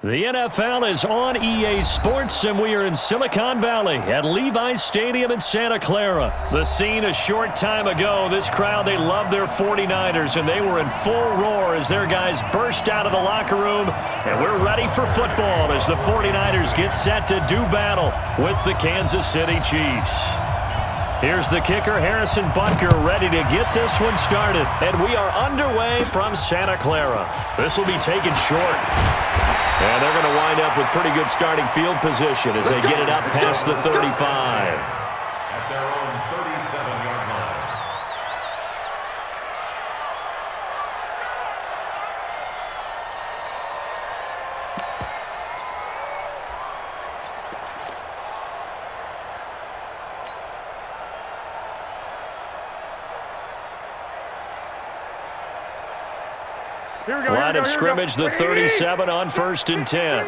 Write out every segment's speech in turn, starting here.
The NFL is on EA Sports, and we are in Silicon Valley at Levi's Stadium in Santa Clara. The scene a short time ago. This crowd, they love their 49ers, and they were in full roar as their guys burst out of the locker room. And we're ready for football as the 49ers get set to do battle with the Kansas City Chiefs. Here's the kicker, Harrison Butker, ready to get this one started. And we are underway from Santa Clara. This will be taken short. And they're going to wind up with pretty good starting field position as they get it up past the 35. At their own 37-yard line. Line of scrimmage, the 37 on 1st and 10.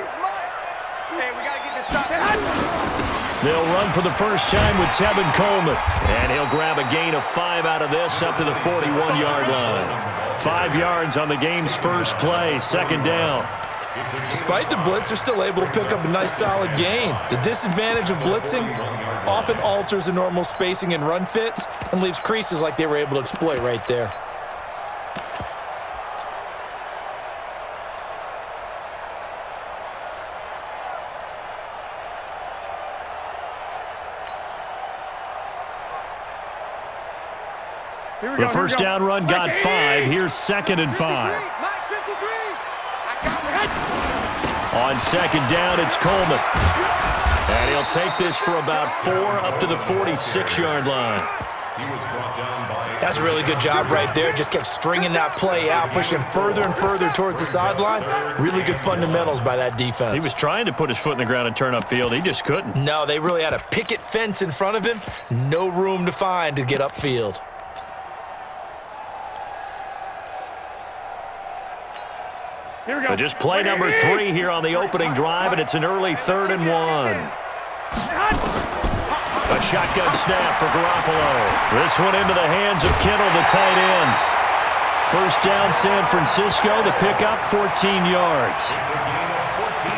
They'll run for the first time with Tevin Coleman. And he'll grab a gain of 5 out of this up to the 41-yard line. 5 yards on the game's first play, 2nd down. Despite the blitz, they're still able to pick up a nice solid gain. The disadvantage of blitzing often alters the normal spacing and run fits and leaves creases like they were able to exploit right there. The first down run got 5. Here's 2nd and 5. On 2nd down, it's Coleman. And he'll take this for about 4 up to the 46-yard line. That's a really good job right there. Just kept stringing that play out, pushing him further and further towards the sideline. Really good fundamentals by that defense. He was trying to put his foot in the ground and turn upfield. He just couldn't. No, they really had a picket fence in front of him. No room to find to get upfield. But just play number 3 here on the opening drive, and it's an early 3rd and 1. A shotgun snap for Garoppolo. This one into the hands of Kittle, the tight end. First down, San Francisco. The pickup, 14 yards.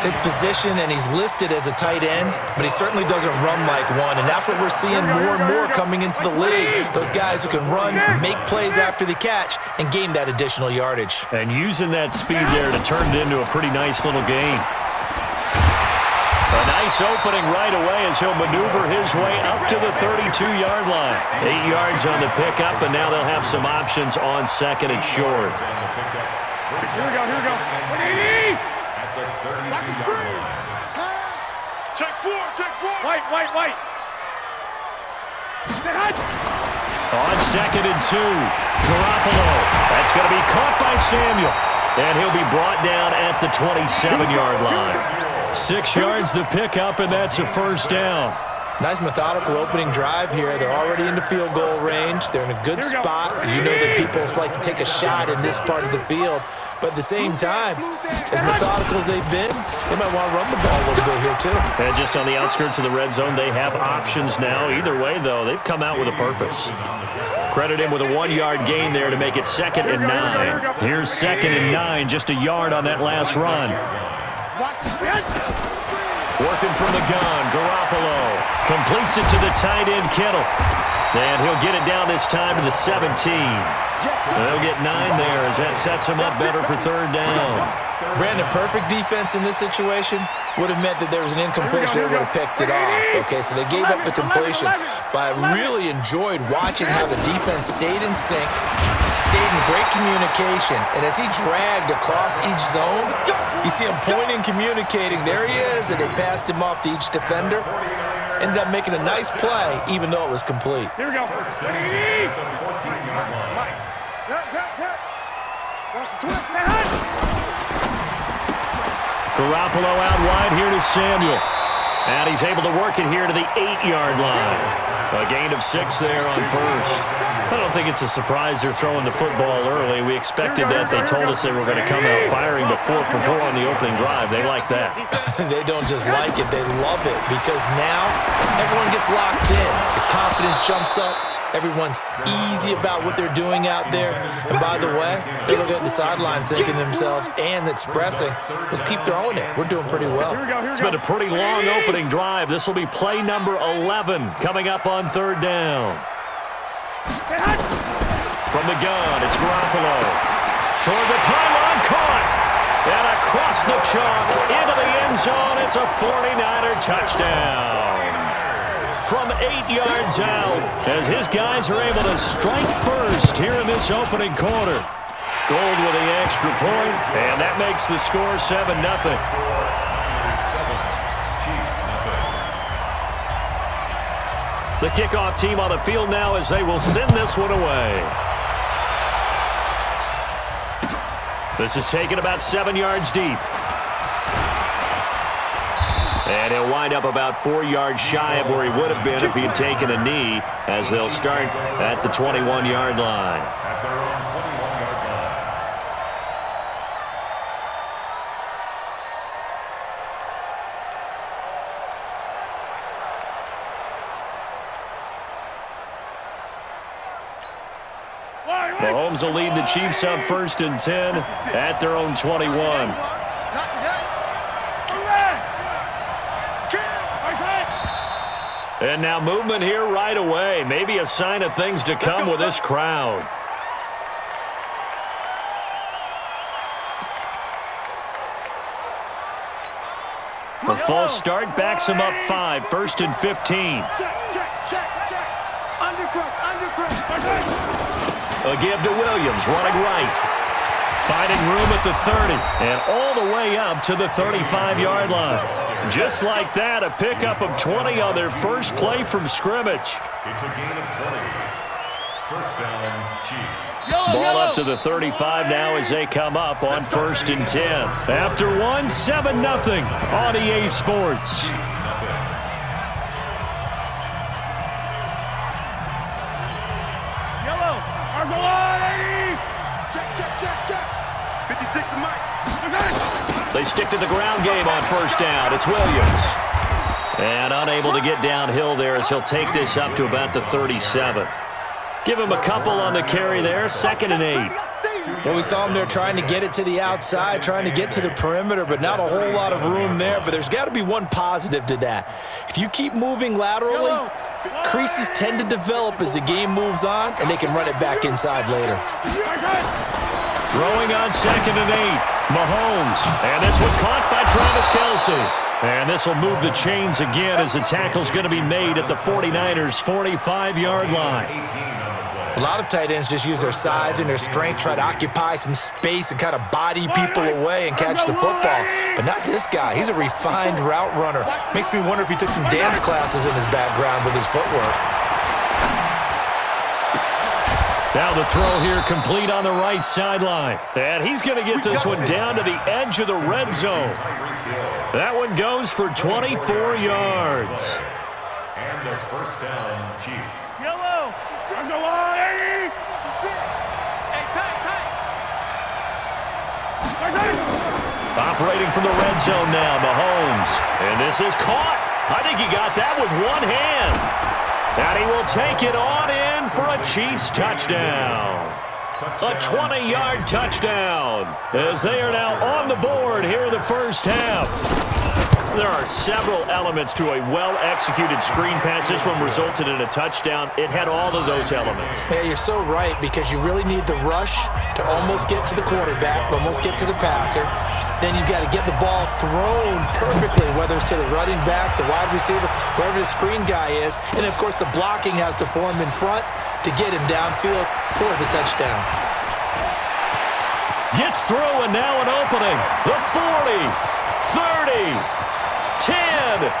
His position, and he's listed as a tight end, but he certainly doesn't run like one, and that's what we're seeing more and more coming into the league. Those guys who can run, make plays after the catch, and gain that additional yardage. And using that speed there to turn it into a pretty nice little gain. A nice opening right away as he'll maneuver his way up to the 32-yard line. 8 yards on the pickup, and now they'll have some options on 2nd and short. Here we go. Like a screen. Pass. Check 4. White. On 2nd and 2, Garoppolo. That's going to be caught by Samuel. And he'll be brought down at the 27-yard line. 6 yards the pickup, and that's a first down. Nice methodical opening drive here. They're already into field goal range. They're in a good spot. You know that people like to take a shot in this part of the field. But at the same time, as methodical as they've been, they might want to run the ball a little bit here too. And just on the outskirts of the red zone, they have options now. Either way, though, they've come out with a purpose. Credit him with a 1-yard gain there to make it 2nd and 9. Here's 2nd and 9, just a yard on that last run. Working from the gun, Garoppolo completes it to the tight end, Kittle. And he'll get it down this time to the 17. They'll get 9 there as that sets him up better for 3rd down. Brandon, perfect defense in this situation would have meant that there was an incompletion. They would have picked it off. Okay, so they gave up the completion. But I really enjoyed watching how the defense stayed in sync, stayed in great communication. And as he dragged across each zone, you see him pointing, communicating. There he is, and they passed him off to each defender. Ended up making a nice play, even though it was complete. Here we go. Garoppolo out wide here to Samuel. And he's able to work it here to the 8-yard line. A gain of 6 there on 1st. I don't think it's a surprise they're throwing the football early. We expected that. They told us they were going to come out firing the 4 for 4 on the opening drive. They like that. They don't just like it, they love it, because now everyone gets locked in. The confidence jumps up, Everyone's easy about what they're doing out there. And by the way, they're looking at the sideline thinking to themselves and expressing, let's keep throwing it. We're doing pretty well. It's been a pretty long opening drive. This will be play number 11 coming up on third down. From the gun, it's Garoppolo. Toward the pylon, caught. And across the chalk, into the end zone. It's a 49er touchdown. From 8 yards out, as his guys are able to strike first here in this opening quarter. Gold with the extra point, and that makes the score 7-0. The kickoff team on the field now as they will send this one away. This is taken about 7 yards deep. And he'll wind up about 4 yards shy of where he would have been if he had taken a knee, as they'll start at the 21-yard line. At their own 21-yard line. Mahomes will lead the Chiefs up 1st and 10 at their own 21. And now movement here right away. Maybe a sign of things to come with this crowd. The false start backs him up 5, 1st and 15. Check. Undercross. A give to Williams, running right. Finding room at the 30, and all the way up to the 35-yard line. Just like that, a pickup of 20 on their first play from scrimmage. It's a gain of 20. First down, Chiefs. Ball up to the 35 now as they come up on 1st and 10. After one, 7-0 on EA Sports. Check. 56 to Mike. They stick to the ground game on 1st down. It's Williams. And unable to get downhill there as he'll take this up to about the 37. Give him a couple on the carry there. 2nd and 8. Well, we saw him there trying to get it to the outside, trying to get to the perimeter, but not a whole lot of room there. But there's got to be one positive to that. If you keep moving laterally, creases tend to develop as the game moves on, and they can run it back inside later. Throwing on 2nd and 8. Mahomes. And this one caught by Travis Kelce. And this will move the chains again as the tackle's going to be made at the 49ers' 45-yard line. A lot of tight ends just use their size and their strength, try to occupy some space and kind of body people away and catch the football. But not this guy. He's a refined route runner. Makes me wonder if he took some dance classes in his background with his footwork. Now the throw here complete on the right sideline. And he's going to get this one down to the edge of the red zone. That one goes for 24 yards. And a first down, Chiefs. Yellow. Hey, Operating from the red zone now, Mahomes. And this is caught. I think he got that with one hand. And he will take it on in for a Chiefs touchdown. A 20-yard touchdown as they are now on the board here in the first half. There are several elements to a well-executed screen pass. This one resulted in a touchdown. It had all of those elements. Yeah, you're so right, because you really need the rush to almost get to the quarterback, almost get to the passer. Then you've got to get the ball thrown perfectly, whether it's to the running back, the wide receiver, whoever the screen guy is. And, of course, the blocking has to form in front to get him downfield for the touchdown. Gets through, and now an opening. The 40, 30, 10,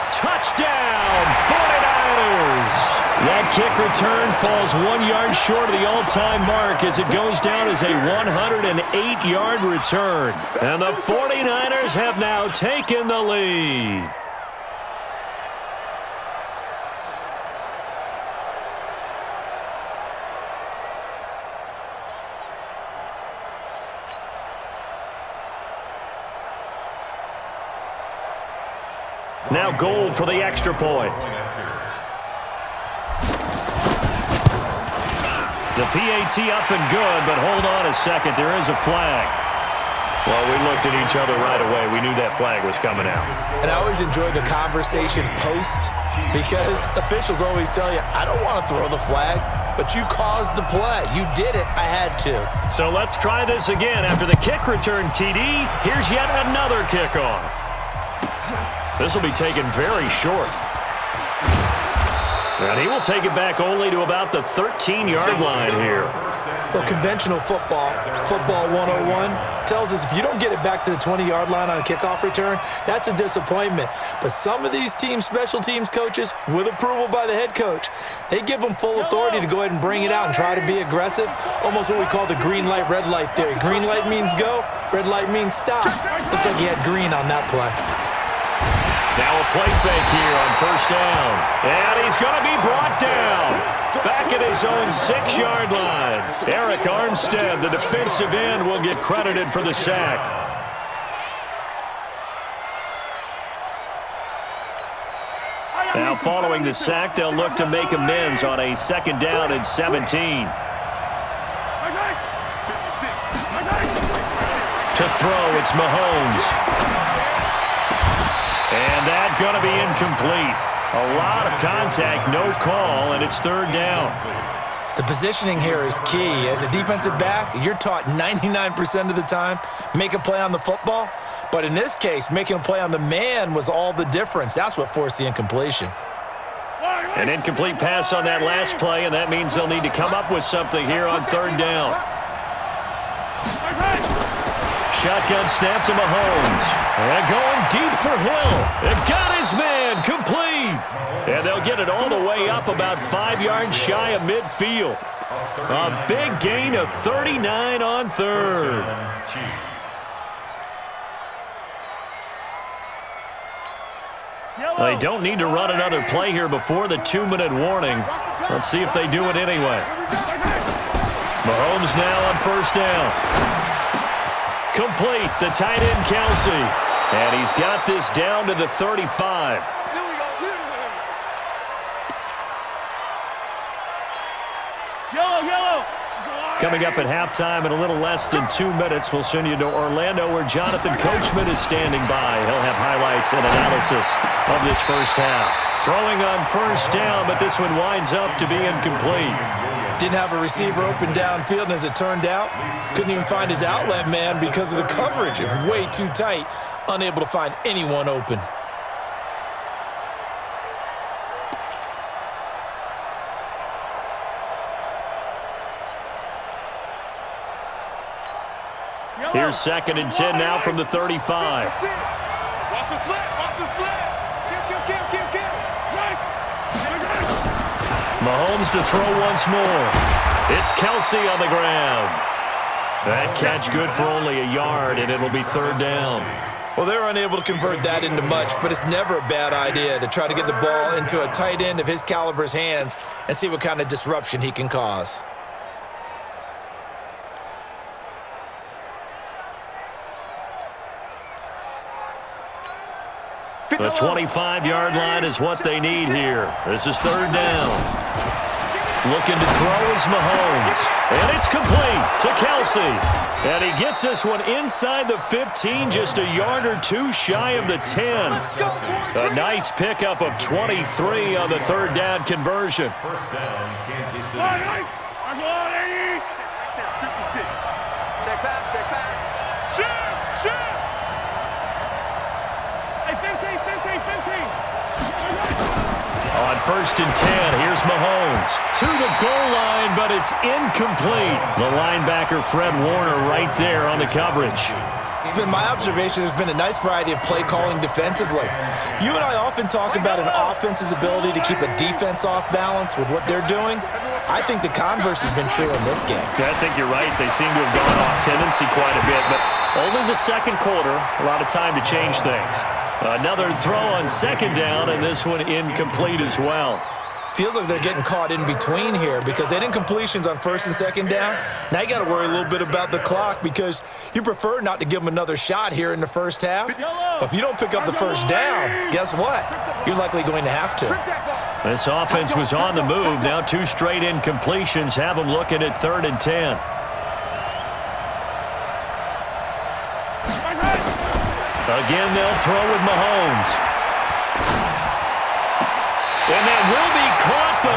touchdown, 49ers. That kick return falls 1 yard short of the all-time mark as it goes down as a 108-yard return. And the 49ers have now taken the lead. Now Gold for the extra point. The PAT up and good, but hold on a second. There is a flag. Well, we looked at each other right away. We knew that flag was coming out. And I always enjoy the conversation post because officials always tell you, I don't want to throw the flag, but you caused the play. You did it. I had to. So let's try this again. After the kick return TD, here's yet another kickoff. This will be taken very short. And he will take it back only to about the 13-yard line here. Well, conventional football 101, tells us if you don't get it back to the 20-yard line on a kickoff return, that's a disappointment. But some of these special teams coaches, with approval by the head coach, they give them full authority to go ahead and bring it out and try to be aggressive, almost what we call the green light, red light theory. Green light means go, red light means stop. Looks like he had green on that play. Now a play fake here on first down. And he's going to be brought down. Back at his own 6-yard line. Eric Armstead, the defensive end, will get credited for the sack. Now following the sack, they'll look to make amends on a 2nd down and 17. To throw, it's Mahomes. And that's going to be incomplete. A lot of contact, no call, and it's 3rd down. The positioning here is key. As a defensive back, you're taught 99% of the time, make a play on the football. But in this case, making a play on the man was all the difference. That's what forced the incompletion. An incomplete pass on that last play, and that means they'll need to come up with something here on 3rd down. Shotgun snap to Mahomes. And going deep for Hill. They've got his man complete. And they'll get it all the way up about 5 yards shy of midfield. A big gain of 39 on 3rd. They don't need to run another play here before the 2-minute warning. Let's see if they do it anyway. Mahomes now on first down. Complete, the tight end, Kelsey. And he's got this down to the 35. Coming up at halftime in a little less than 2 minutes, we'll send you to Orlando where Jonathan Coachman is standing by. He'll have highlights and analysis of this first half. Throwing on first down, but this one winds up to be incomplete. Didn't have a receiver open downfield, and as it turned out, couldn't even find his outlet man because of the coverage. It was way too tight, unable to find anyone open. Here's 2nd and 10 now from the 35. Watch the slant, watch the slant. Kill. Mahomes to throw once more. It's Kelsey on the ground. That catch good for only a yard, and it'll be 3rd down. Well, they're unable to convert that into much, but it's never a bad idea to try to get the ball into a tight end of his caliber's hands and see what kind of disruption he can cause. The 25-yard line is what they need here. This is 3rd down. Looking to throw is Mahomes. And it's complete to Kelsey. And he gets this one inside the 15, just a yard or two shy of the 10. A nice pickup of 23 on the 3rd down conversion. First down, Kansas City. 56. Check back. Shoot. On 1st and 10, here's Mahomes. To the goal line, but it's incomplete. The linebacker, Fred Warner, right there on the coverage. It's been my observation there's been a nice variety of play calling defensively. You and I often talk about an offense's ability to keep a defense off balance with what they're doing. I think the converse has been true in this game. Yeah, I think you're right. They seem to have gone off tendency quite a bit, but only the 2nd quarter, a lot of time to change things. Another throw on 2nd down, and this one incomplete as well. Feels like they're getting caught in between here because they had incompletions on 1st and 2nd down. Now you got to worry a little bit about the clock because you prefer not to give them another shot here in the first half. But if you don't pick up the 1st down, guess what? You're likely going to have to. This offense was on the move. Now 2 straight incompletions have them looking at 3rd and 10. Again, they'll throw with Mahomes. And that will be caught, but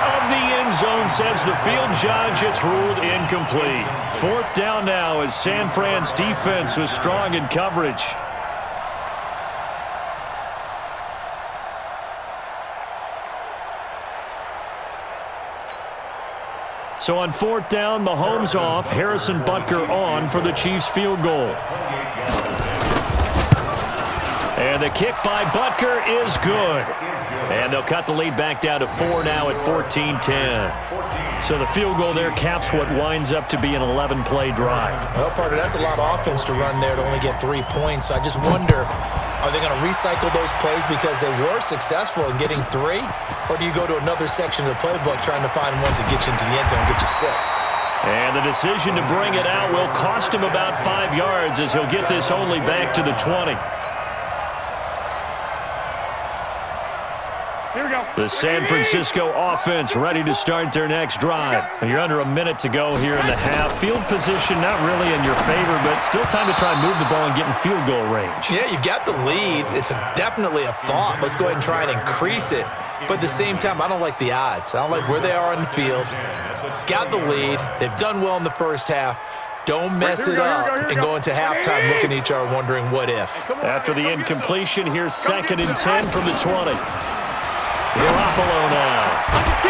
out of the end zone, says the field judge. It's ruled incomplete. 4th down now as San Fran's defense was strong in coverage. So on 4th down, Mahomes off, Harrison Butker on for the Chiefs field goal. And the kick by Butker is good. And they'll cut the lead back down to 4 now at 14-10. So the field goal there caps what winds up to be an 11-play drive. Well, partner, that's a lot of offense to run there to only get 3 points. I just wonder, are they going to recycle those plays because they were successful in getting 3? Or do you go to another section of the playbook trying to find ones that get you into the end zone and get you 6? And the decision to bring it out will cost him about 5 yards as he'll get this only back to the 20. Here we go. The San Francisco offense ready to start their next drive. You're under a minute to go here in the half. Field position not really in your favor, but still time to try and move the ball and get in field goal range. Yeah, you've got the lead. It's definitely a thought. Let's go ahead and try and increase it. But at the same time, I don't like the odds. I don't like where they are on the field. Got the lead. They've done well in the first half. Don't mess it up and go into halftime looking at each other wondering what if. After the incompletion, here's 2nd and 10 from the 20. Garoppolo now.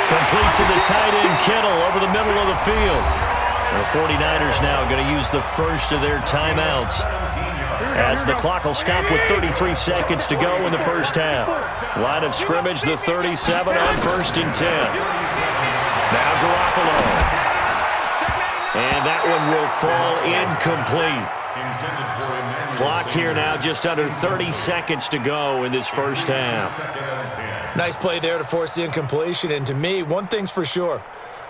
Complete to the tight end, Kittle, over the middle of the field. The 49ers now going to use the first of their timeouts as the clock will stop with 33 seconds to go in the first half. Line of scrimmage, the 37 on 1st and 10. Now Garoppolo. And that one will fall incomplete. Clock here now just under 30 seconds to go in this first half. Nice play there to force the incompletion. And to me, one thing's for sure.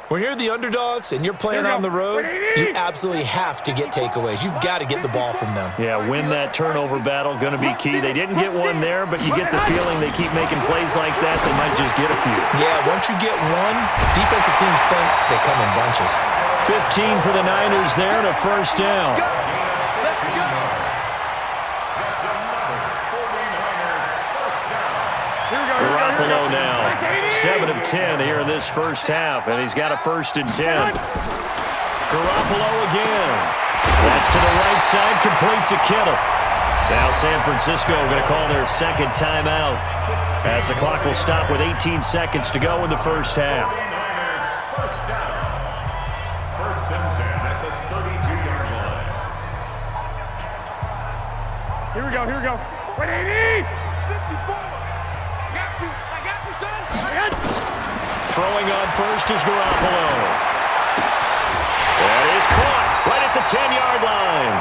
When you're the underdogs and you're playing on the road, you absolutely have to get takeaways. You've got to get the ball from them. Yeah, win that turnover battle, going to be key. They didn't get one there, but you get the feeling they keep making plays like that, they might just get a few. Yeah, once you get one, defensive teams think they come in bunches. 15 for the Niners there and a first down. Garoppolo now, 7 of 10 here in this first half, and he's got a 1st and 10. Garoppolo again. That's to the right side, complete to Kittle. Now San Francisco going to call their 2nd timeout as the clock will stop with 18 seconds to go in the first half. First and 10 at the 32-yard line. Here we go, here we go. 180! 54! I got you, son! Throwing on first is Garoppolo. That is caught right at the 10-yard line.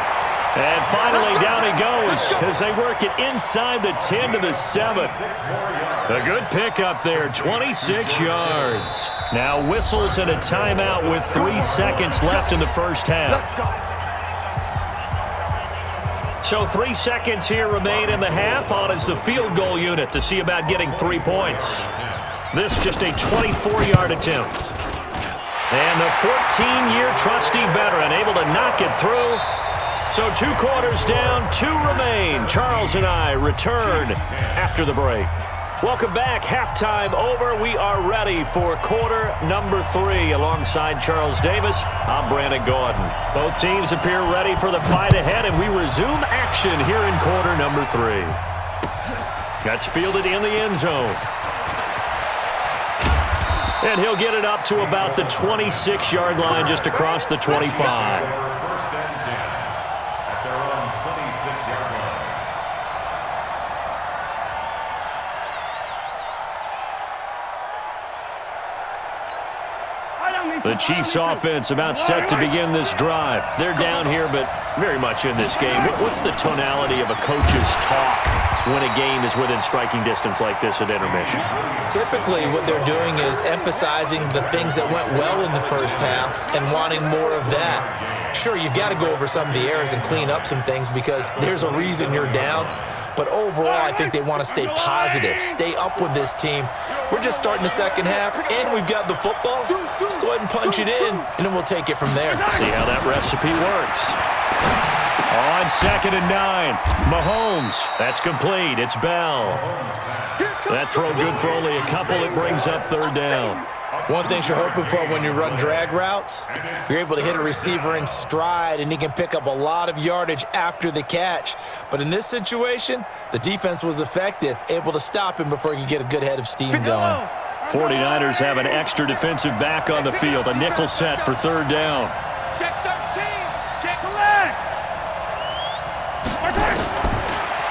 And finally down he goes as they work it inside the 10 to the 7. A good pickup there, 26 yards. Now whistles and a timeout with 3 seconds left in the first half. So 3 seconds here remain in the half. On is the field goal unit to see about getting 3 points. This just a 24-yard attempt. And the 14-year trusty veteran able to knock it through. So 2 quarters down, 2 remain. Charles and I return after the break. Welcome back. Halftime over. We are ready for quarter number 3. Alongside Charles Davis, I'm Brandon Gordon. Both teams appear ready for the fight ahead, and we resume action here in quarter number 3. That's fielded in the end zone. And he'll get it up to about the 26-yard line, just across the 25. First and 10 at their own 26-yard line. The Chiefs offense about set to begin this drive. They're down here, but very much in this game. What's the tonality of a coach's talk when a game is within striking distance like this at intermission? Typically, what they're doing is emphasizing the things that went well in the first half and wanting more of that. Sure, you've got to go over some of the errors and clean up some things because there's a reason you're down. But overall, I think they want to stay positive, stay up with this team. We're just starting the second half, and we've got the football. Let's go ahead and punch it in, and then we'll take it from there. See how that recipe works. On 2nd and 9, Mahomes. That's complete. It's Bell. That throw good for only a couple. It brings up 3rd down. One thing you're hoping for when you run drag routes, you're able to hit a receiver in stride, and he can pick up a lot of yardage after the catch. But in this situation, the defense was effective, able to stop him before he could get a good head of steam going. 49ers have an extra defensive back on the field, a nickel set for 3rd down. Check 13. Check left.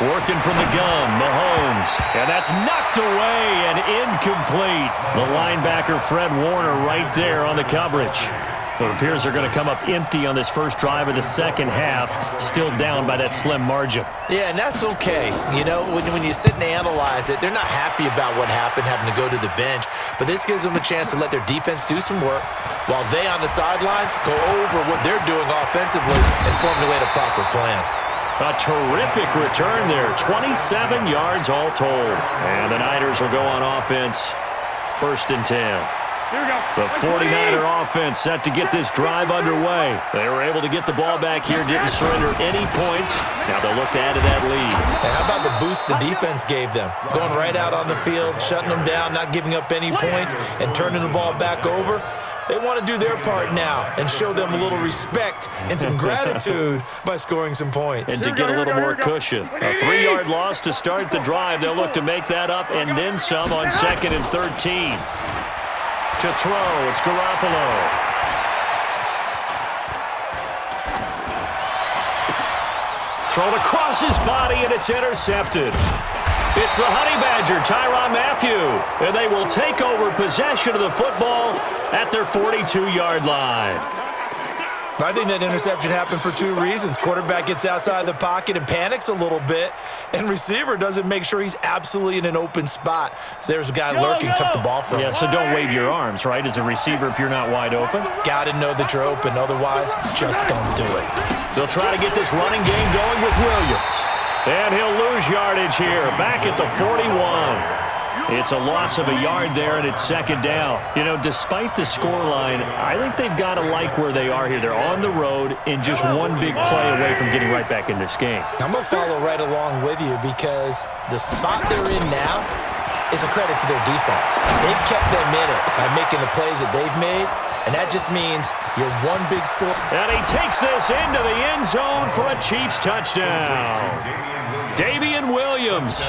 Working from the gun, Mahomes. And that's knocked away and incomplete. The linebacker, Fred Warner, right there on the coverage. It appears they're going to come up empty on this first drive of the second half, still down by that slim margin. Yeah, and that's okay. You know, when you sit and analyze it, they're not happy about what happened, having to go to the bench. But this gives them a chance to let their defense do some work while they on the sidelines go over what they're doing offensively and formulate a proper plan. A terrific return there. 27 yards all told. And the Niners will go on offense. 1st and 10. Here we go. The 49er offense set to get this drive underway. They were able to get the ball back here, didn't surrender any points. Now they'll look to add to that lead. And how about the boost the defense gave them? Going right out on the field, shutting them down, not giving up any points, and turning the ball back over. They want to do their part now and show them a little respect and some gratitude by scoring some points. And to get a little more cushion. A 3-yard loss to start the drive. They'll look to make that up and then some on 2nd and 13. To throw, it's Garoppolo. Thrown across his body, and it's intercepted. It's the Honey Badger, Tyrann Mathieu, and they will take over possession of the football at their 42-yard line. I think that interception happened for 2 reasons. Quarterback gets outside the pocket and panics a little bit, and receiver doesn't make sure he's absolutely in an open spot. So there's a guy lurking, took the ball from him. Yeah, so don't wave your arms, right, as a receiver if you're not wide open. Got to know that you're open. Otherwise, just don't do it. They'll try to get this running game going with Williams. And he'll lose yardage here, back at the 41. It's a loss of a yard there, and it's 2nd down. You know, despite the scoreline, I think they've got to like where they are here. They're on the road and just one big play away from getting right back in this game. I'm going to follow right along with you because the spot they're in now is a credit to their defense. They've kept them in it by making the plays that they've made, and that just means you're one big score. And he takes this into the end zone for a Chiefs touchdown. Damian Williams,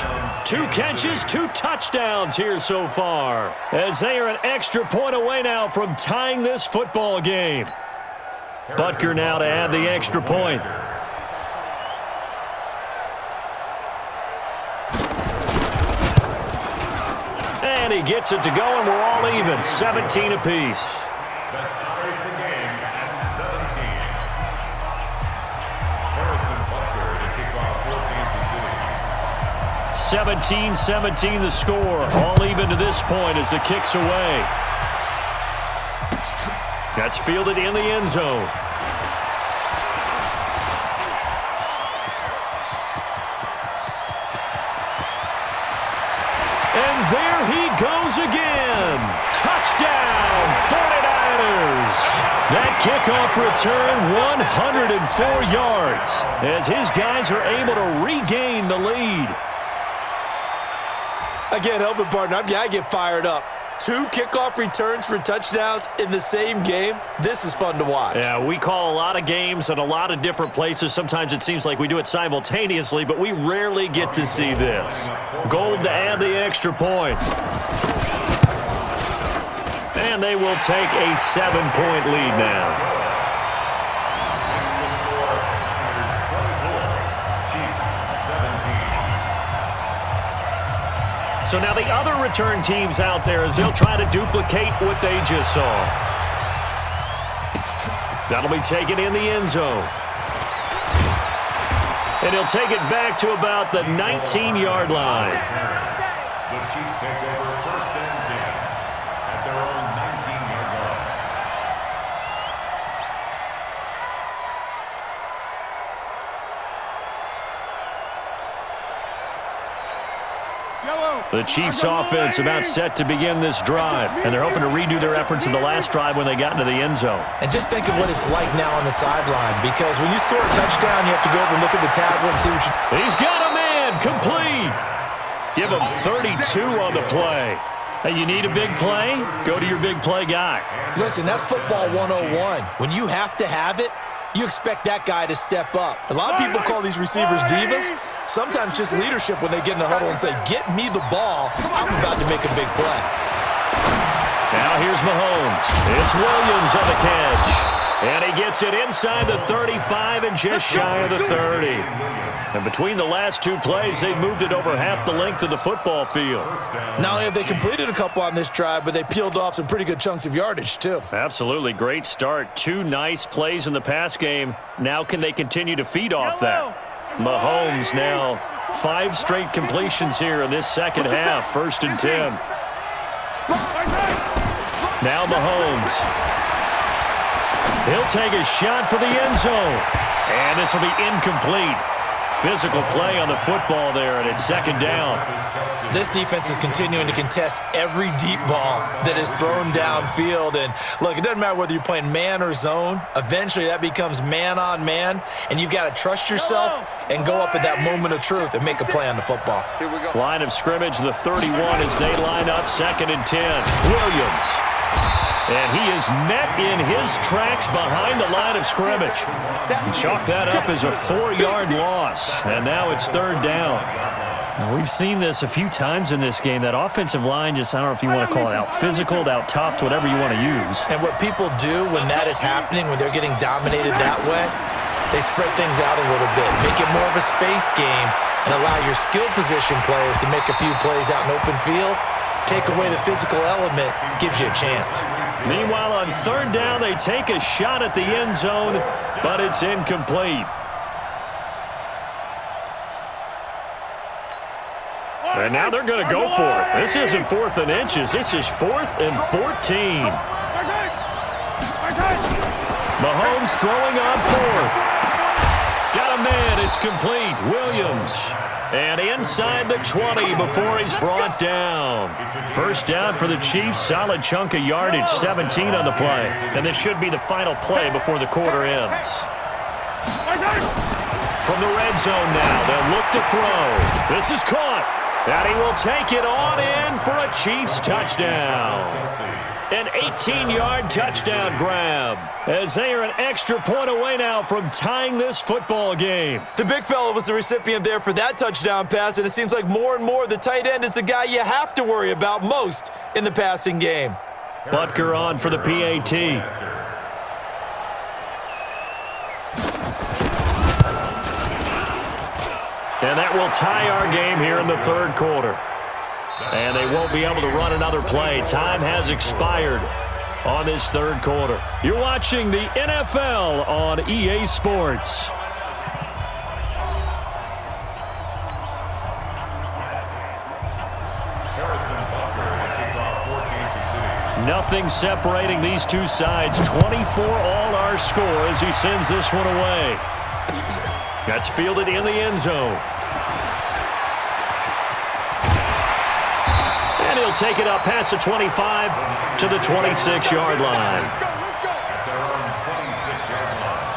2 catches, 2 touchdowns here so far, as they are an extra point away now from tying this football game. Butker now to add the extra point. And he gets it to go, and we're all even, 17 apiece. 17-17 the score. All even to this point as the kick's away. That's fielded in the end zone. And there he goes again. Touchdown, 49ers. That kickoff return, 104 yards, as his guys are able to regain the lead. I can't help it, partner. I get fired up. 2 kickoff returns for touchdowns in the same game. This is fun to watch. Yeah, we call a lot of games at a lot of different places. Sometimes it seems like we do it simultaneously, but we rarely get to see this. Gold to add the extra point. And they will take a 7-point lead now. So now the other return teams out there as they'll try to duplicate what they just saw. That'll be taken in the end zone. And he'll take it back to about the 19-yard line. The Chiefs take over 1st and 10 at their own 19-yard line. The Chiefs offense about set to begin this drive, and they're hoping to redo their efforts in the last drive when they got into the end zone. And just think of what it's like now on the sideline, because when you score a touchdown, you have to go over and look at the tablet and see what you... He's got a man, complete. Give him 32 on the play. Hey, you need a big play? Go to your big play guy. Listen, that's football 101. When you have to have it, you expect that guy to step up. A lot of people call these receivers divas. Sometimes just leadership when they get in the huddle and say, get me the ball. I'm about to make a big play. Now here's Mahomes. It's Williams on the catch. And he gets it inside the 35 and just shy of the 30. And between the last two plays, they've moved it over half the length of the football field. Not only have they completed a couple on this drive, but they peeled off some pretty good chunks of yardage, too. Absolutely. Great start. Two nice plays in the pass game. Now can they continue to feed off that? Mahomes now 5 straight completions here in this second half. 1st and 10. Now Mahomes. He'll take a shot for the end zone. And this will be incomplete. Physical play on the football there, and it's 2nd down. This defense is continuing to contest every deep ball that is thrown downfield. And, look, it doesn't matter whether you're playing man or zone. Eventually, that becomes man-on-man, and you've got to trust yourself and go up at that moment of truth and make a play on the football. Here we go. Line of scrimmage, the 31 as they line up, 2nd and 10. Williams. And he is met in his tracks behind the line of scrimmage. Chalk that up as a 4-yard loss, and now it's 3rd down. Now, we've seen this a few times in this game. That offensive line just, I don't know if you want to call it out physical, out tough, whatever you want to use. And what people do when that is happening, when they're getting dominated that way, they spread things out a little bit, make it more of a space game, and allow your skill position players to make a few plays out in open field. Take away the physical element, gives you a chance. Meanwhile, on 3rd down, they take a shot at the end zone, but it's incomplete. And now they're going to go for it. This isn't 4th and inches. This is 4th and 14. Mahomes throwing on 4th. Got a man. It's complete. Williams. And inside the 20 before he's brought down. 1st down for the Chiefs. Solid chunk of yardage, 17 on the play. And this should be the final play before the quarter ends. From the red zone now, they'll look to throw. This is caught. And he will take it on in for a Chiefs touchdown. An 18-yard touchdown grab, as they are an extra point away now from tying this football game. The big fella was the recipient there for that touchdown pass, and it seems like more and more the tight end is the guy you have to worry about most in the passing game. Butker on for the PAT. And that will tie our game here in the 3rd quarter. And they won't be able to run another play. Time has expired on this 3rd quarter. You're watching the NFL on EA Sports. Nothing separating these two sides. 24 all our score as he sends this one away. That's fielded in the end zone. And he'll take it up past the 25 to the 26-yard line. At their own 26-yard line.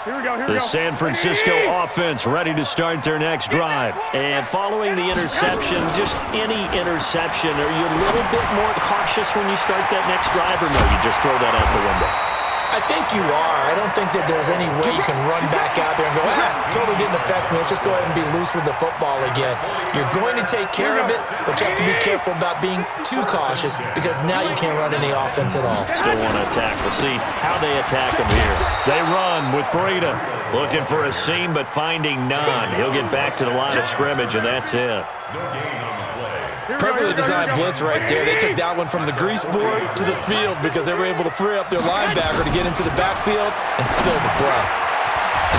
Here we go. Here we The go. San Francisco offense ready to start their next drive. And following the interception, just any interception, are you a little bit more cautious when you start that next drive, or no, you just throw that out the window? I think you are. I don't think that there's any way you can run back out there and go, totally didn't affect me. Let's just go ahead and be loose with the football again. You're going to take care of it, but you have to be careful about being too cautious because now you can't run any offense at all. Still want to attack. We'll see how they attack him here. They run with Breida. Looking for a seam, but finding none. He'll get back to the line of scrimmage, and that's it. No gain on the play. Perfectly designed blitz right there. They took that one from the grease board to the field because they were able to free up their linebacker to get into the backfield and spill the play.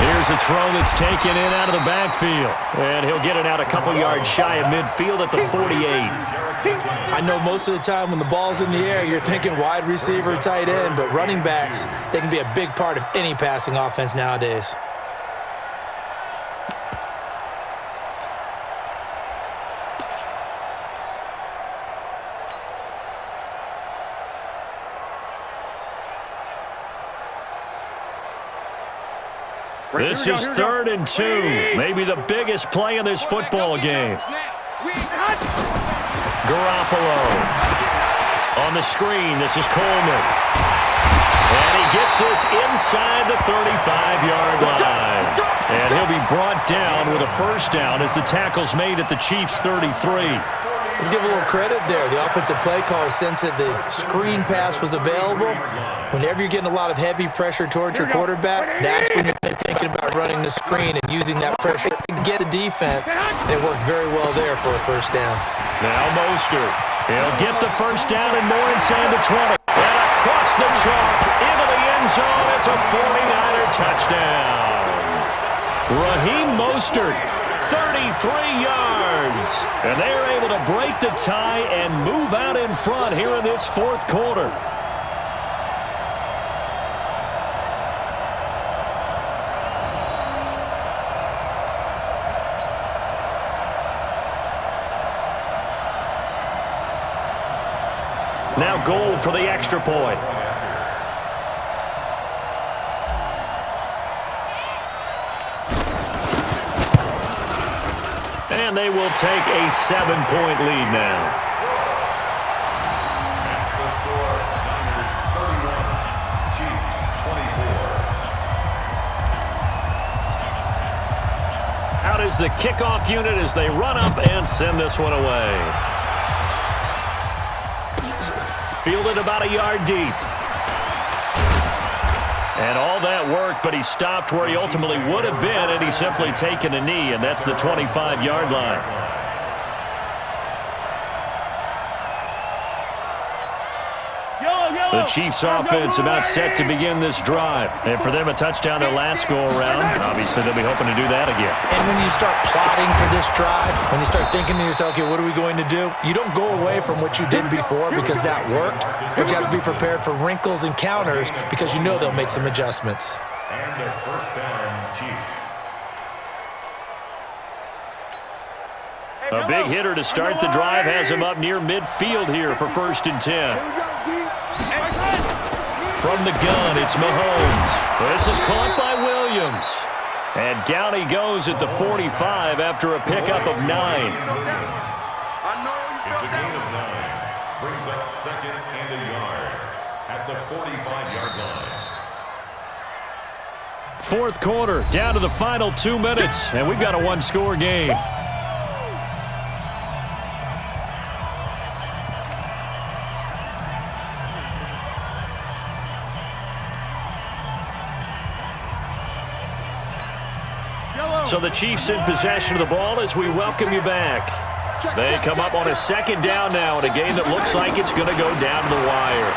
Here's a throw that's taken in out of the backfield. And he'll get it out a couple yards shy of midfield at the 48. I know most of the time when the ball's in the air, you're thinking wide receiver, tight end, but running backs, they can be a big part of any passing offense nowadays. This is 3rd and 2. Maybe the biggest play in this football game. Garoppolo. On the screen, this is Coleman. And he gets this inside the 35-yard line. And he'll be brought down with a first down as the tackle's made at the Chiefs' 33. Let's give a little credit there. The offensive play caller sensed that the screen pass was available. Whenever you're getting a lot of heavy pressure towards your quarterback, that's when you're thinking about running the screen and using that pressure to get the defense. And it worked very well there for a first down. Now Mostert. He'll get the first down and more inside the 20. And across the chalk into the end zone. It's a 49er touchdown. Raheem Mostert, 33 yards. And they are able to break the tie and move out in front here in this 4th quarter. Now Gold for the extra point. And they will take a 7-point lead now. That's the score. Niners 31, Chiefs 24. Out is the kickoff unit as they run up and send this one away. Fielded about a yard deep. And all that work, but he stopped where he ultimately would have been, and he's simply taken a knee, and that's the 25-yard line. The Chiefs offense about set to begin this drive. And for them, a touchdown their last go-around. Obviously, they'll be hoping to do that again. And when you start plotting for this drive, when you start thinking to yourself, okay, what are we going to do? You don't go away from what you did before because that worked, but you have to be prepared for wrinkles and counters because you know they'll make some adjustments. And a first down, Chiefs. A big hitter to start the drive has him up near midfield here for 1st and 10. From the gun, it's Mahomes. This is caught by Williams. And down he goes at the 45 after a pickup of 9. It's a gain of 9. Brings up 2nd and a yard at the 45-yard line. 4th quarter, down to the final 2 minutes, and we've got a 1-score game. So the Chiefs in possession of the ball as we welcome you back. They come up on a 2nd down now in a game that looks like it's going to go down to the wire.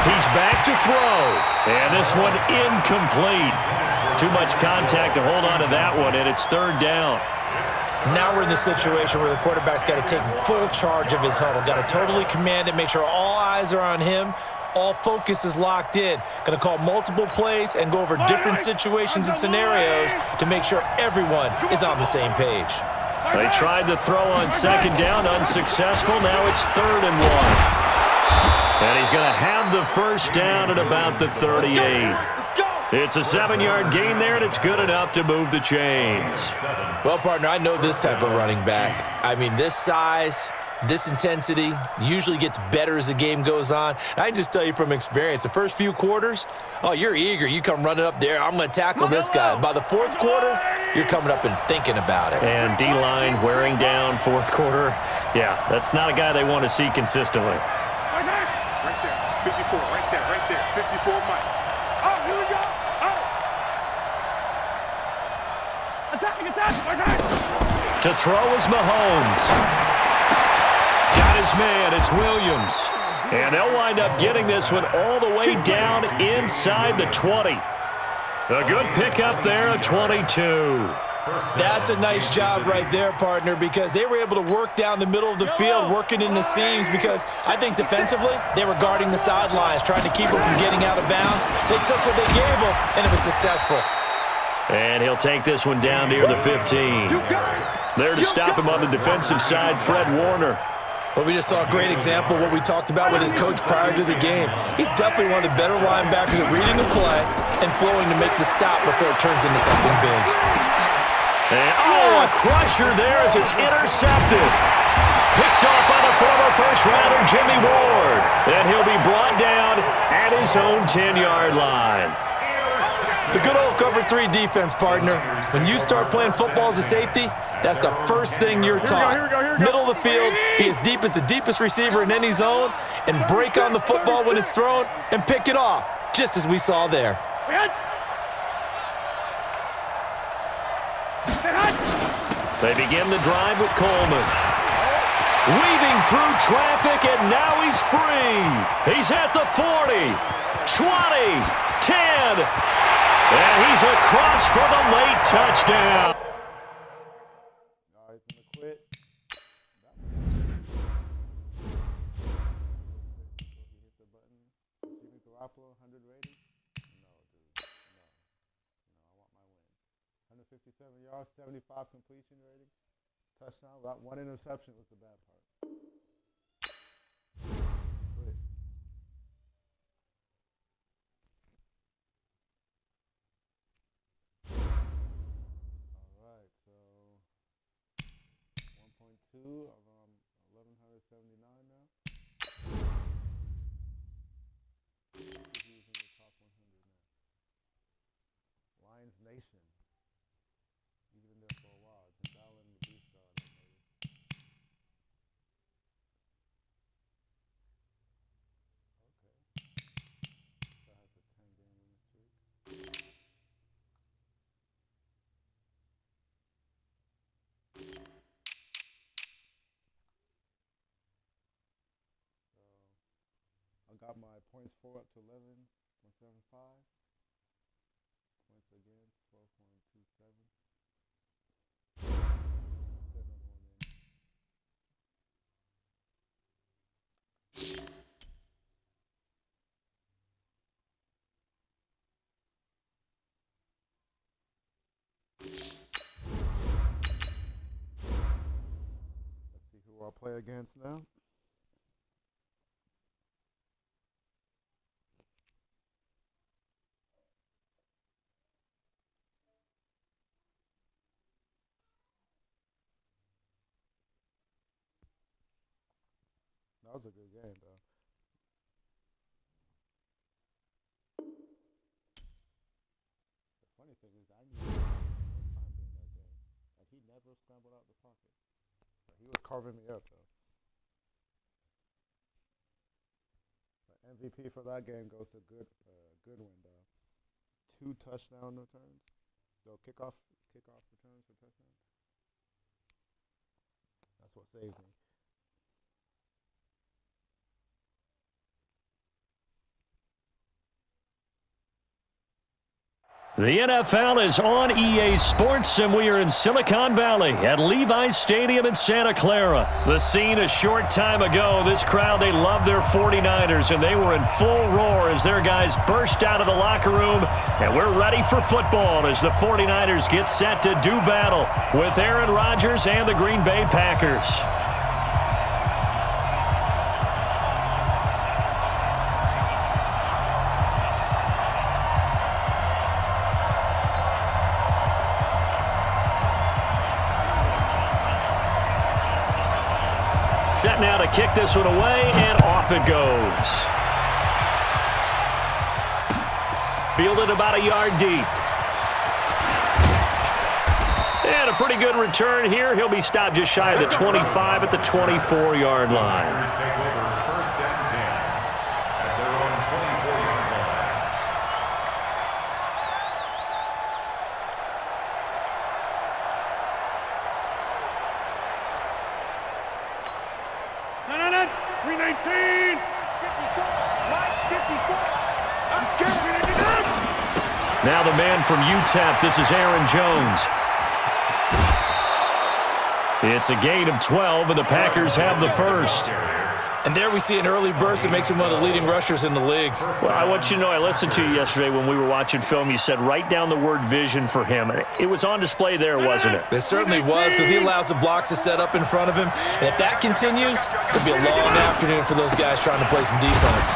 He's back to throw. And this one incomplete. Too much contact to hold on to that one, and it's 3rd down. Now we're in the situation where the quarterback's got to take full charge of his huddle. Got to totally command it, make sure all eyes are on him. All focus is locked in. Going to call multiple plays and go over different situations and scenarios to make sure everyone is on the same page. They tried to throw on 2nd down, unsuccessful. Now it's 3rd and 1. And he's going to have the first down at about the 38. It's a 7-yard gain there, and it's good enough to move the chains. Well, partner, I know this type of running back. I mean, this size, this intensity usually gets better as the game goes on. And I can just tell you from experience, the first few quarters, oh, you're eager. You come running up there, I'm going to tackle this guy. By the 4th quarter, you're coming up and thinking about it. And D-line wearing down 4th quarter. Yeah, that's not a guy they want to see consistently. Right there, 54, right there, 54, Mike. Oh, here we go. Oh. Attack. To throw is Mahomes. Got his man, it's Williams. And they'll wind up getting this one all the way down inside the 20. A good pickup there at 22. That's a nice job right there, partner, because they were able to work down the middle of the field, working in the seams, because I think defensively they were guarding the sidelines, trying to keep them from getting out of bounds. They took what they gave them, and it was successful. And he'll take this one down near the 15. There to stop him on the defensive side, Fred Warner. Well, we just saw a great example of what we talked about with his coach prior to the game. He's definitely one of the better linebackers at reading the play, and flowing to make the stop before it turns into something big. And, a crusher there as it's intercepted. Picked off by the former first-rounder Jimmy Ward. And he'll be brought down at his own 10-yard line. The good old cover 3 defense, partner. When you start playing football as a safety, that's the first thing you're taught. Middle of the field, be as deep as the deepest receiver in any zone, and break on the football when it's thrown and pick it off, just as we saw there. They begin the drive with Coleman. Weaving through traffic, and now he's free. He's at the 40, 20, 10, and he's across for the late touchdown. Yards, 75 completion rating, touchdown. Without one interception was the bad part. Quit. All right, so 1.2 of 1,179 now. He's in the top 100 now. Lions Nation. Even there for a while. Just Allen and the Beast God. Okay. So I have a 10-game winning streak. So I got my points for up to 11.75. Points against 12.27. Let's see who I'll play against now. That was a good game, though. The funny thing is, I knew he had no time during that game. Like, he never scrambled out the pocket. But he was carving me up, though. The MVP for that game goes to Goodwin, though. 2 touchdown returns. So kickoff returns for touchdowns. That's what saved me. The NFL is on EA Sports, and we are in Silicon Valley at Levi's Stadium in Santa Clara. The scene a short time ago, this crowd, they love their 49ers, and they were in full roar as their guys burst out of the locker room, and we're ready for football as the 49ers get set to do battle with Aaron Rodgers and the Green Bay Packers. Set now to kick this one away, and off it goes. Fielded about a yard deep. And a pretty good return here. He'll be stopped just shy of the 25 at the 24-yard line. Take over first and 10 at their own 24-yard line. No. 319. 54. Right, 54. Let's get it. Now the man from UTEP, this is Aaron Jones. It's a gain of 12, and the Packers have the first. And there we see an early burst that makes him one of the leading rushers in the league. Well, I want you to know, I listened to you yesterday when we were watching film. You said write down the word vision for him. It was on display there, wasn't it? It certainly was, because he allows the blocks to set up in front of him. And if that continues, it'll be a long afternoon for those guys trying to play some defense.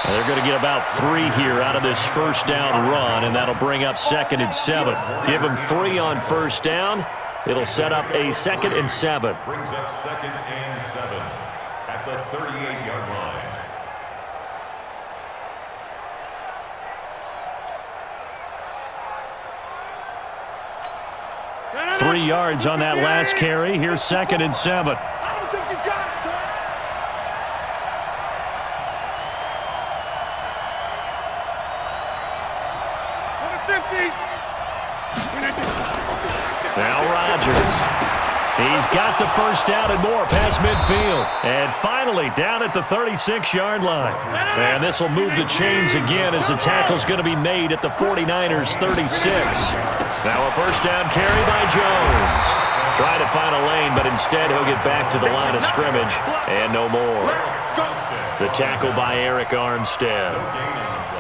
They're going to get about 3 here out of this first down run, and that'll bring up 2nd and 7. Give them 3 on first down. It'll set up a 2nd and 7. Brings up 2nd and 7 at the 38-yard line. 3 yards on that last carry. Here's 2nd and 7. I don't think you got it, son. Now Rodgers. He's got the first down and more past midfield. And finally down at the 36-yard line. And this will move the chains again as the tackle's going to be made at the 49ers 36. Now a first down carry by Jones. Trying to find a lane, but instead he'll get back to the line of scrimmage and no more. The tackle by Eric Armstead.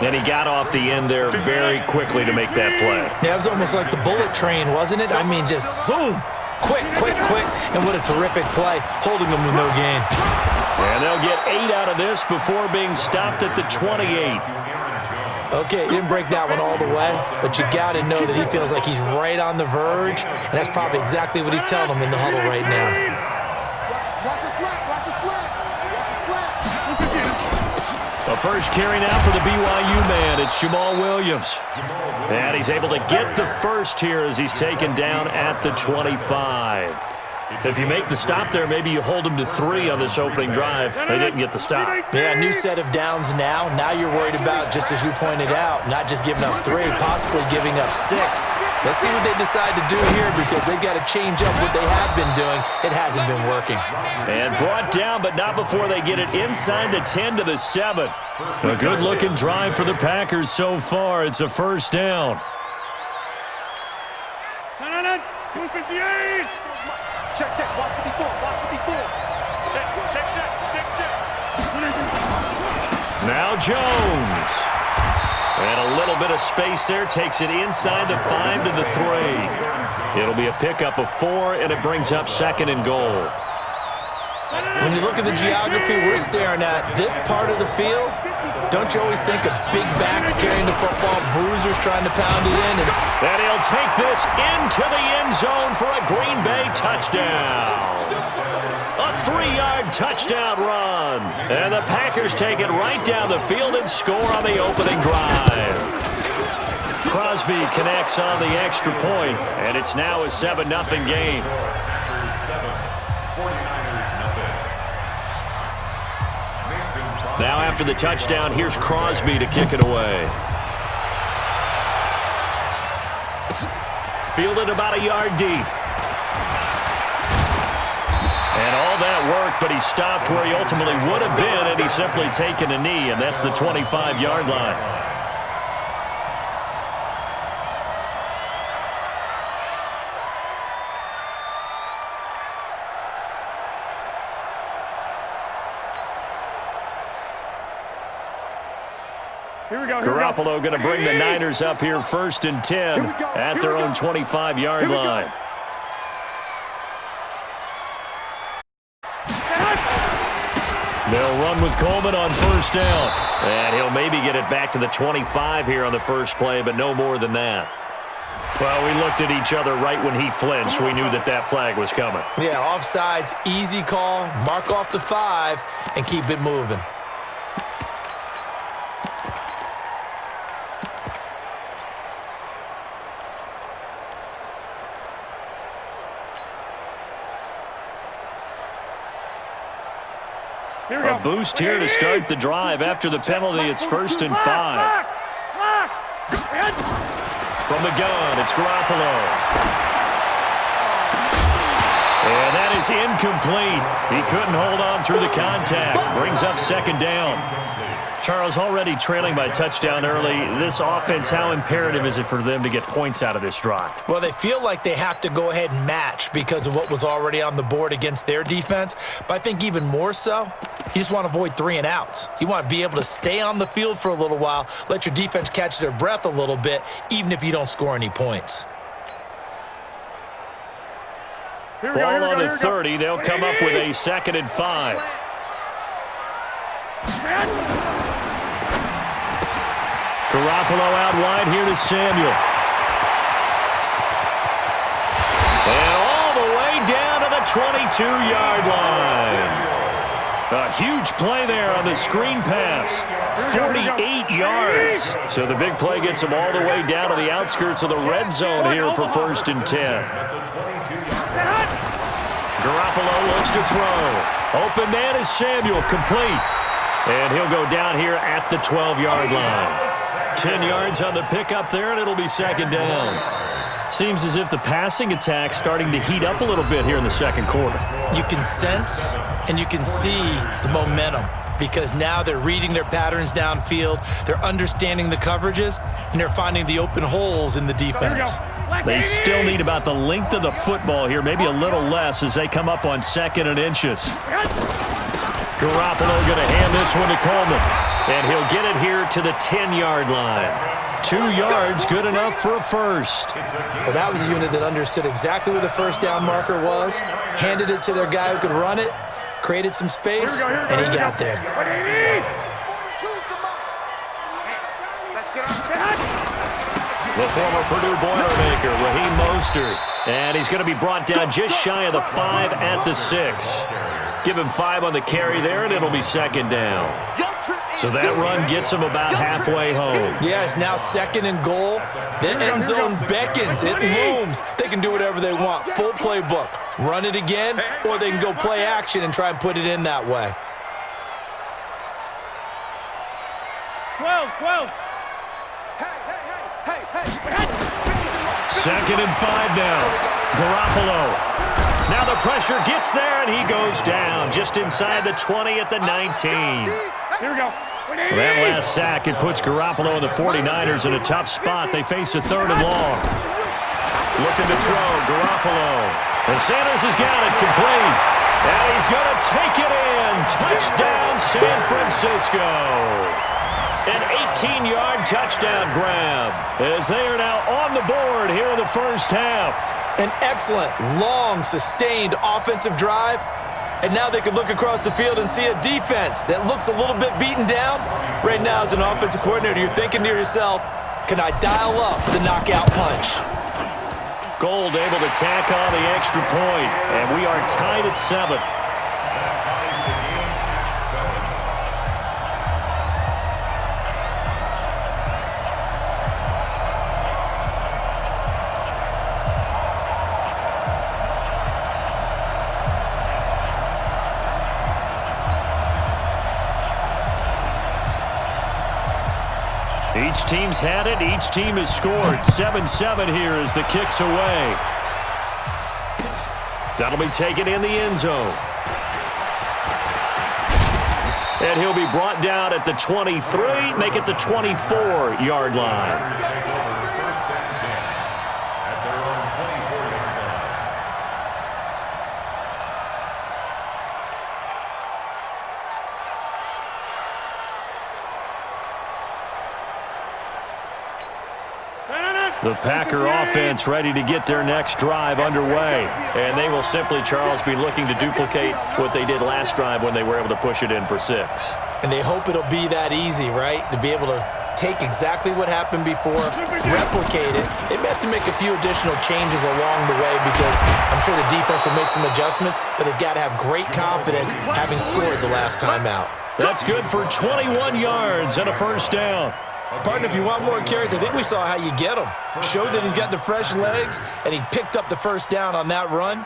And he got off the end there very quickly to make that play. Yeah, it was almost like the bullet train, wasn't it? I mean, just zoom. Quick, quick, quick. And what a terrific play, holding them to no gain. And they'll get 8 out of this before being stopped at the 28. Okay, he didn't break that one all the way, but you got to know that he feels like he's right on the verge, and that's probably exactly what he's telling them in the huddle right now. Watch a slap, watch a slap, watch a slap. The first carry now for the BYU man. It's Jamal Williams. And he's able to get the first here as he's taken down at the 25. If you make the stop there, maybe you hold them to 3 on this opening drive. They didn't get the stop. Yeah, new set of downs now. Now you're worried about, just as you pointed out, not just giving up 3, possibly giving up 6. Let's see what they decide to do here because they've got to change up what they have been doing. It hasn't been working. And brought down, but not before they get it inside the 10 to the 7. A good-looking drive for the Packers so far. It's a first down. 258. Check, check, watch 54, watch 54. Check, check, check, check, check. Now Jones. And a little bit of space there. Takes it inside the 5 to the 3. It'll be a pickup of 4, and it brings up 2nd and goal. When you look at the geography we're staring at, this part of the field, don't you always think of big backs carrying the football, bruisers trying to pound it in? And he'll take this into the end zone for a Green Bay touchdown. A 3-yard touchdown run. And the Packers take it right down the field and score on the opening drive. Crosby connects on the extra point, and it's now a 7-0 game. Now after the touchdown, here's Crosby to kick it away. Fielded about a yard deep. And all that work, but he stopped where he ultimately would have been, and he's simply taken a knee, and that's the 25-yard line. Garoppolo going to bring the Niners up here 1st and 10 at their own 25-yard line. They'll run with Coleman on first down. And he'll maybe get it back to the 25 here on the first play, but no more than that. Well, we looked at each other right when he flinched. We knew that that flag was coming. Yeah, offsides, easy call, mark off the 5, and keep it moving. A boost here to start the drive. After the penalty, it's 1st and 5. From the gun, it's Garoppolo. And that is incomplete. He couldn't hold on through the contact. Brings up 2nd down. Charles, already trailing by touchdown early. This offense, how imperative is it for them to get points out of this drive? Well, they feel like they have to go ahead and match because of what was already on the board against their defense. But I think even more so, you just want to avoid 3 and outs. You want to be able to stay on the field for a little while, let your defense catch their breath a little bit, even if you don't score any points. Ball on the 30. They'll come up with a 2nd and 5. Garoppolo out wide here to Samuel. And all the way down to the 22-yard line. A huge play there on the screen pass. 48 yards. So the big play gets them all the way down to the outskirts of the red zone here for 1st and 10. Garoppolo looks to throw. Open man is Samuel, complete. And he'll go down here at the 12-yard line. 10 yards on the pickup there, and it'll be 2nd down. Seems as if the passing attack's starting to heat up a little bit here in the 2nd quarter. You can sense and you can see the momentum because now they're reading their patterns downfield, they're understanding the coverages, and they're finding the open holes in the defense. They still need about the length of the football here, maybe a little less as they come up on 2nd and inches. Garoppolo going to hand this one to Coleman, and he'll get it here to the 10-yard line. 2 yards, good enough for a first. Well, that was a unit that understood exactly where the first down marker was, handed it to their guy who could run it, created some space, and he got there. The former Purdue Boilermaker, Raheem Mostert, and he's going to be brought down just shy of the 5 at the 6. Give him 5 on the carry there, and it'll be 2nd down. So that run gets him about halfway home. Yeah, it's now 2nd and goal. The end zone beckons. It looms. They can do whatever they want. Full playbook. Run it again, or they can go play action and try and put it in that way. 12. 2nd and 5 now. Garoppolo. Now the pressure gets there, and he goes down just inside the 20 at the 19. Here we go. That last sack, it puts Garoppolo and the 49ers in a tough spot. They face a 3rd and long. Looking to throw, Garoppolo. And Sanders has got it complete. And he's going to take it in. Touchdown, San Francisco. An 18-yard touchdown grab as they are now on the board here in the first half. An excellent, long, sustained offensive drive. And now they can look across the field and see a defense that looks a little bit beaten down. Right now, as an offensive coordinator, you're thinking to yourself, can I dial up the knockout punch? Gold able to tack on the extra point, and we are tied at 7. Each team's had it. Each team has scored. 7-7 here as the kick's away. That'll be taken in the end zone. And he'll be brought down at the 23, make it the 24-yard line. The Packer offense ready to get their next drive underway. And they will simply, Charles, be looking to duplicate what they did last drive when they were able to push it in for 6. And they hope it'll be that easy, right? To be able to take exactly what happened before, replicate it. They may have to make a few additional changes along the way because I'm sure the defense will make some adjustments, but they've got to have great confidence having scored the last time out. That's good for 21 yards and a first down. Partner, if you want more carries, I think we saw how you get him. Showed that he's got the fresh legs, and he picked up the first down on that run.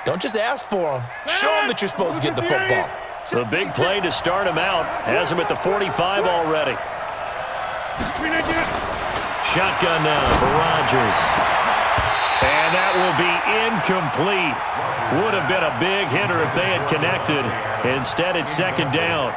Don't just ask for him. Show him that you're supposed to get the football. The big play to start him out has him at the 45 already. Shotgun now for Rodgers. And that will be incomplete. Would have been a big hitter if they had connected. Instead, it's 2nd down.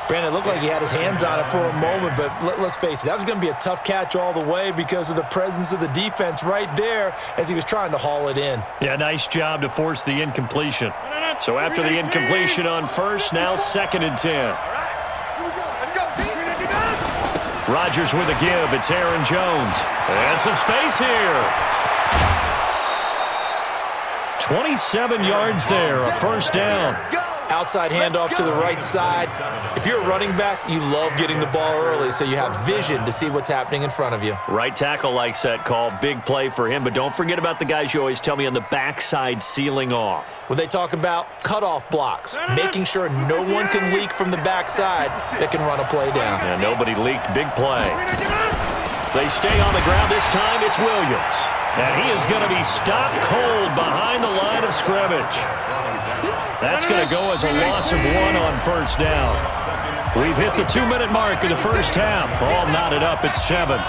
Brandon, it looked like he had his hands on it for a moment, but let's face it, that was going to be a tough catch all the way because of the presence of the defense right there as he was trying to haul it in. Yeah, nice job to force the incompletion. So after the incompletion on first, now 2nd and 10. Rodgers with a give. It's Aaron Jones. And some space here. 27 yards there, a first down. outside handoff to the right side. If you're a running back, you love getting the ball early so you have vision to see what's happening in front of you. Right tackle likes that call. Big play for him, but don't forget about the guys you always tell me on the backside sealing off. When they talk about cutoff blocks, making sure no one can leak from the backside that can run a play down. Yeah, nobody leaked. Big play. They stay on the ground. This time it's Williams. And he is going to be stopped cold behind the line of scrimmage. That's going to go as a loss of 1 on first down. We've hit the 2-minute mark of the first half. All knotted up at 7.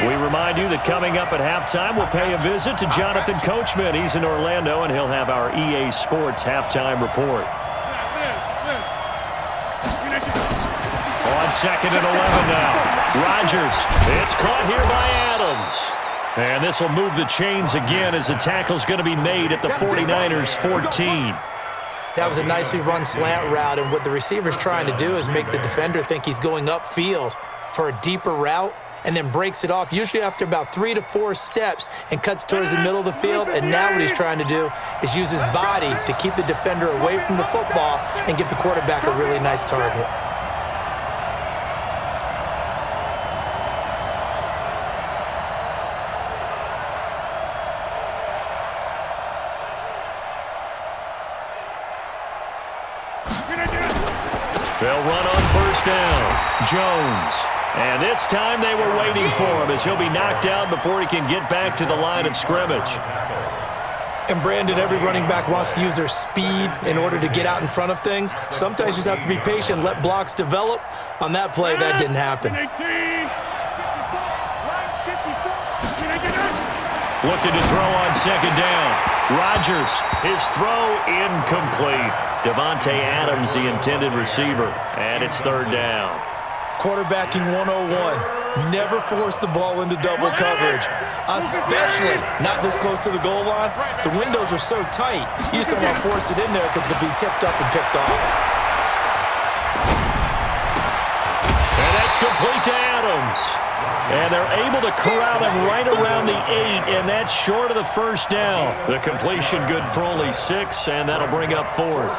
We remind you that coming up at halftime, we'll pay a visit to Jonathan Coachman. He's in Orlando, and he'll have our EA Sports halftime report. On 2nd and 11 now. Rodgers. It's caught here by Adams. And this will move the chains again as the tackle's going to be made at the 49ers 14. That was a nicely run slant route, and what the receiver's trying to do is make the defender think he's going upfield for a deeper route, and then breaks it off, usually after about 3 to 4 steps, and cuts towards the middle of the field. And now what he's trying to do is use his body to keep the defender away from the football and give the quarterback a really nice target. They'll run on first down. Jones. And this time they were waiting for him as he'll be knocked down before he can get back to the line of scrimmage. And Brandon, every running back wants to use their speed in order to get out in front of things. Sometimes you just have to be patient, let blocks develop. On that play, that didn't happen. Looking to throw on second down. Rodgers, his throw incomplete. Devontae Adams, the intended receiver. And it's third down. Quarterbacking 101. Never force the ball into double coverage, especially not this close to the goal line. The windows are so tight, you just don't want to force it in there because it could be tipped up and picked off. And that's complete to Adams. And they're able to corral him right around the 8, and that's short of the first down. The completion good for only 6, and that'll bring up 4th.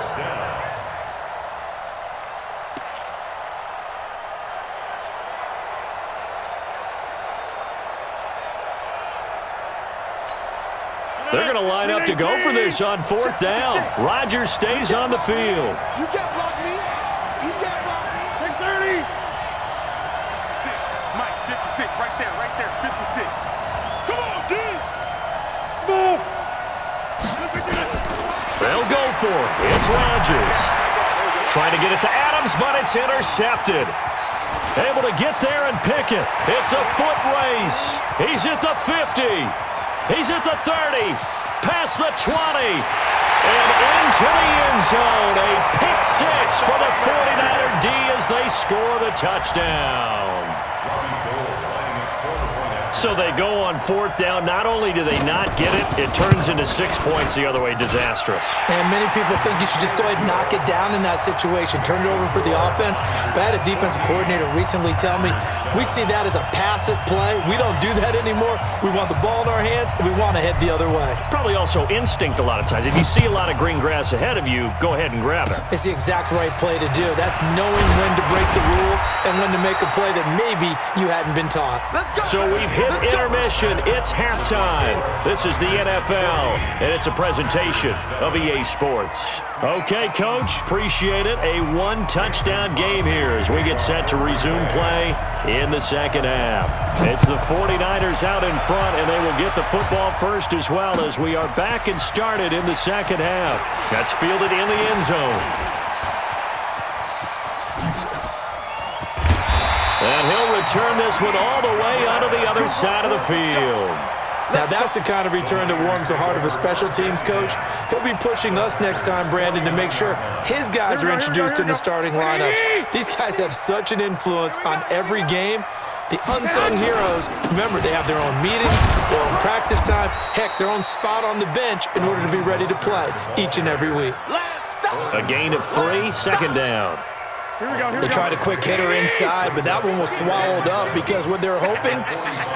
They're going to line up to go for this on 4th down. Rodgers stays on the field. You can't block me. You can't block me. Take 30. 6. Mike, 56. Right there. 56. Come on, D. Small. They'll go for it. It's Rodgers. Trying to get it to Adams, but it's intercepted. Able to get there and pick it. It's a foot race. He's at the 50. He's at the 30, past the 20, and into the end zone. A pick 6 for the 49er D as they score the touchdown. So they go on 4th down. Not only do they not get it, it turns into 6 points the other way. Disastrous. And many people think you should just go ahead and knock it down in that situation. Turn it over for the offense. But I had a defensive coordinator recently tell me, we see that as a passive play. We don't do that anymore. We want the ball in our hands, and we want to head the other way. Probably also instinct a lot of times. If you see a lot of green grass ahead of you, go ahead and grab it. It's the exact right play to do. That's knowing when to break the rules and when to make a play that maybe you hadn't been taught. So we've hit intermission. It's halftime. This is the NFL, and it's a presentation of EA Sports. Okay, Coach, appreciate it. A 1-touchdown game here as we get set to resume play in the second half. It's the 49ers out in front, and they will get the football first as well as we are back and started in the second half. That's fielded in the end zone. And he'll return this one all the way onto the other side of the field. Now, that's the kind of return that warms the heart of a special teams coach. He'll be pushing us next time, Brandon, to make sure his guys are introduced in the starting lineups. These guys have such an influence on every game. The unsung heroes, remember, they have their own meetings, their own practice time, heck, their own spot on the bench in order to be ready to play each and every week. A gain of 3, second down. They tried a quick hitter inside, but that one was swallowed up because what they're hoping,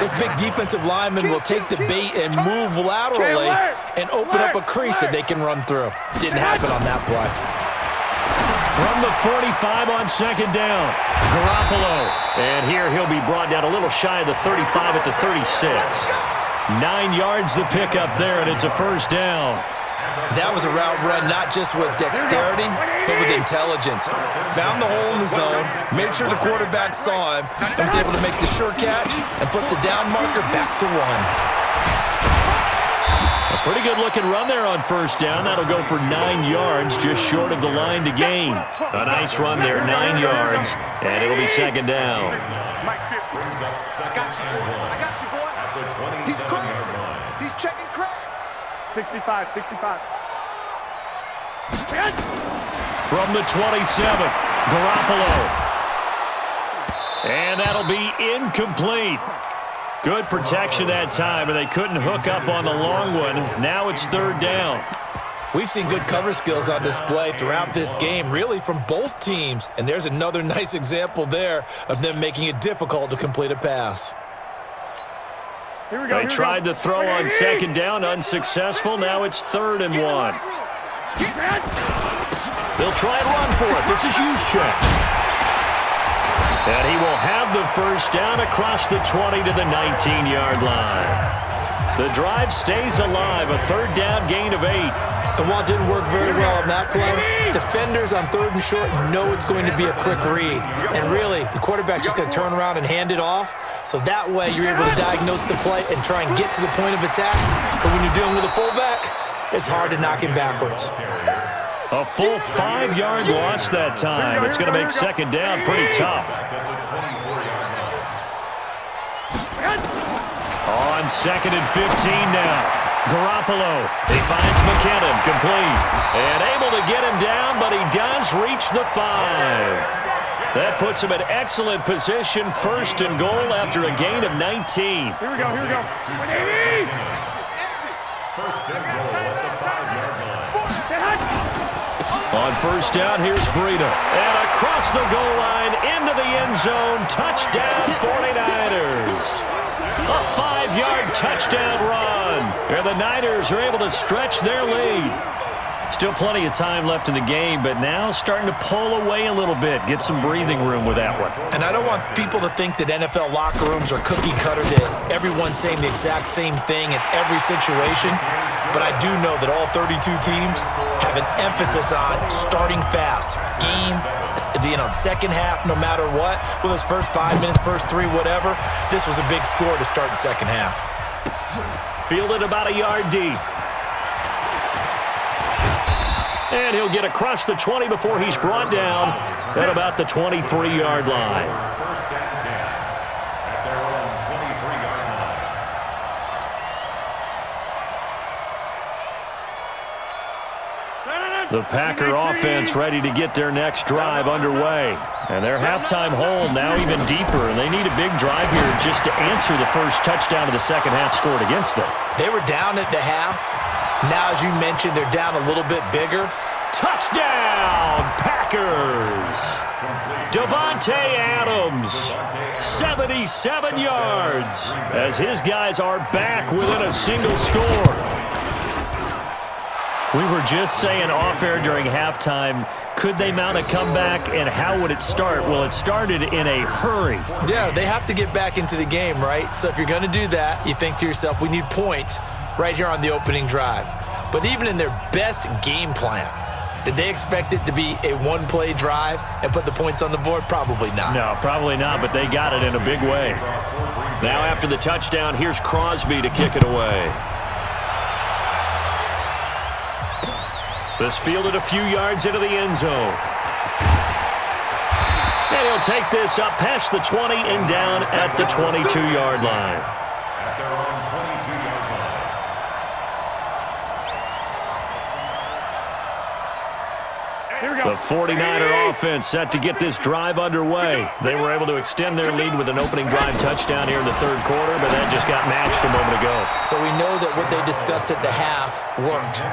those big defensive linemen will take the bait and move laterally and open up a crease that they can run through. Didn't happen on that play. From the 45 on second down, Garoppolo. And here he'll be brought down a little shy of the 35 at the 36. 9 yards the pickup there, and it's a first down. That was a route run not just with dexterity, but with intelligence. Found the hole in the zone, made sure the quarterback saw him, and was able to make the sure catch and flip the down marker back to 1. A pretty good-looking run there on first down. That'll go for 9 yards, just short of the line to gain. A nice run there, 9 yards, and it'll be second down. Brings up second and 1 at the 27-yard line. He's checking crack. 65. From the 27, Garoppolo. And that'll be incomplete. Good protection that time, and they couldn't hook up on the long one. Now it's third down. We've seen good cover skills on display throughout this game, really from both teams. And there's another nice example there of them making it difficult to complete a pass. They tried to throw on second down, unsuccessful. Now it's 3rd and 1. They'll try and run for it. This is Juszczyk. And he will have the first down across the 20 to the 19-yard line. The drive stays alive, a third down gain of 8. And while it didn't work very well on that play, defenders on 3rd and short know it's going to be a quick read. And really, the quarterback's just going to turn around and hand it off. So that way, you're able to diagnose the play and try and get to the point of attack. But when you're dealing with a fullback, it's hard to knock him backwards. A full 5-yard loss that time. It's going to make second down pretty tough. On 2nd and 15 now. Garoppolo, he finds McKinnon, complete, and able to get him down, but he does reach the 5. That puts him in excellent position, 1st and goal after a gain of 19. Here we go. First and goal at the 5-yard line. On first down, here's Breida. And across the goal line, into the end zone, touchdown 49ers. A 5-yard touchdown run. And the Niners are able to stretch their lead. Still plenty of time left in the game, but now starting to pull away a little bit, get some breathing room with that one. And I don't want people to think that NFL locker rooms are cookie cutter, that everyone's saying the exact same thing in every situation. But I do know that all 32 teams have an emphasis on starting fast. Game, second half, no matter what. Whether it's first 5 minutes, first 3, whatever. This was a big score to start the second half. Fielded about a yard deep. And he'll get across the 20 before he's brought down at about the 23-yard line. First and 10 at their own 23-yard line. The Packer offense ready to get their next drive underway. And their halftime hole now even deeper, and they need a big drive here just to answer the first touchdown of the second half scored against them. They were down at the half. Now, as you mentioned, they're down a little bit bigger. Touchdown, Packers! Davante Adams, 77 yards, as his guys are back within a single score. We were just saying off-air during halftime, could they mount a comeback, and how would it start? Well, it started in a hurry. Yeah, they have to get back into the game, right? So if you're going to do that, you think to yourself, we need points right here on the opening drive. But even in their best game plan, did they expect it to be a one-play drive and put the points on the board? Probably not. No, probably not, but they got it in a big way. Now after the touchdown, here's Crosby to kick it away. This fielded a few yards into the end zone. And he'll take this up past the 20 and down at the 22-yard line. At their own 22-yard line. The 49er offense set to get this drive underway. They were able to extend their lead with an opening drive touchdown here in the third quarter, but that just got matched a moment ago. So we know that what they discussed at the half worked.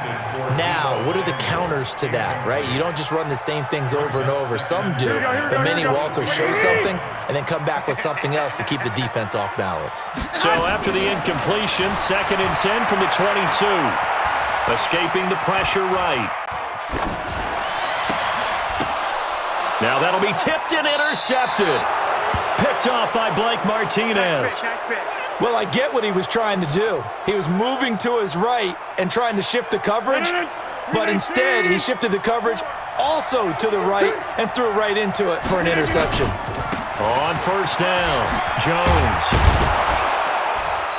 Now, what are the counters to that, right? You don't just run the same things over and over. Some do, but many will also show something and then come back with something else to keep the defense off balance. So after the incompletion, 2nd and 10 from the 22. Escaping the pressure right. Now that'll be tipped and intercepted. Picked off by Blake Martinez. Well, I get what he was trying to do. He was moving to his right and trying to shift the coverage, but instead he shifted the coverage also to the right and threw right into it for an interception. On first down, Jones.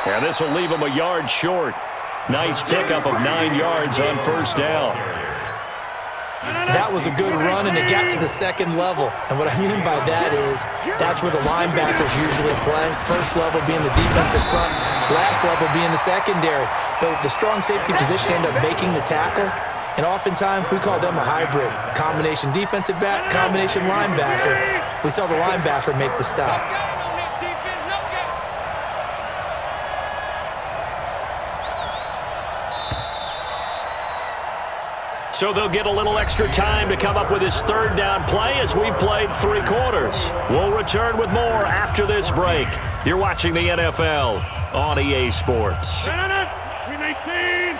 And this will leave him a yard short. Nice pickup of 9 yards on first down. That was a good run, and it got to the second level. And what I mean by that is that's where the linebackers usually play. First level being the defensive front, last level being the secondary. But the strong safety position ended up making the tackle, and oftentimes we call them a hybrid. Combination defensive back, combination linebacker. We saw the linebacker make the stop. So they'll get a little extra time to come up with his third down play as we've played 3 quarters. We'll return with more after this break. You're watching the NFL on EA Sports. Win 18.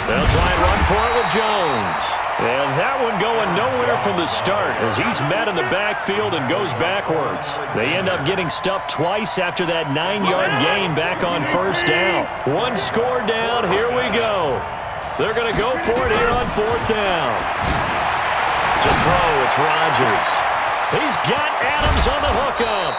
They'll try and run for it with Jones. And that one going nowhere from the start as he's met in the backfield and goes backwards. They end up getting stuffed twice after that 9-yard gain back on first down. 1 score down, here we go. They're going to go for it here on 4th down. To throw, it's Rodgers. He's got Adams on the hookup.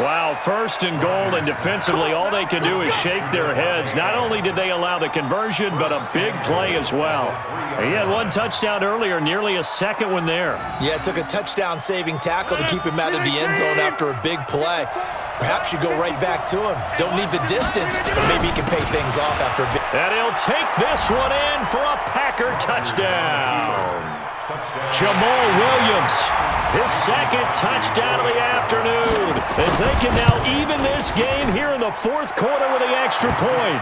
Wow, 1st and goal, and defensively all they can do is shake their heads. Not only did they allow the conversion, but a big play as well. He had 1 touchdown earlier, nearly a second one there. Yeah, it took a touchdown-saving tackle to keep him out of the end zone after a big play. Perhaps you go right back to him. Don't need the distance, but maybe he can pay things off after a bit. And he'll take this one in for a Packer touchdown. Jamal Williams, his 2nd touchdown of the afternoon, as they can now even this game here in the 4th quarter with the extra point.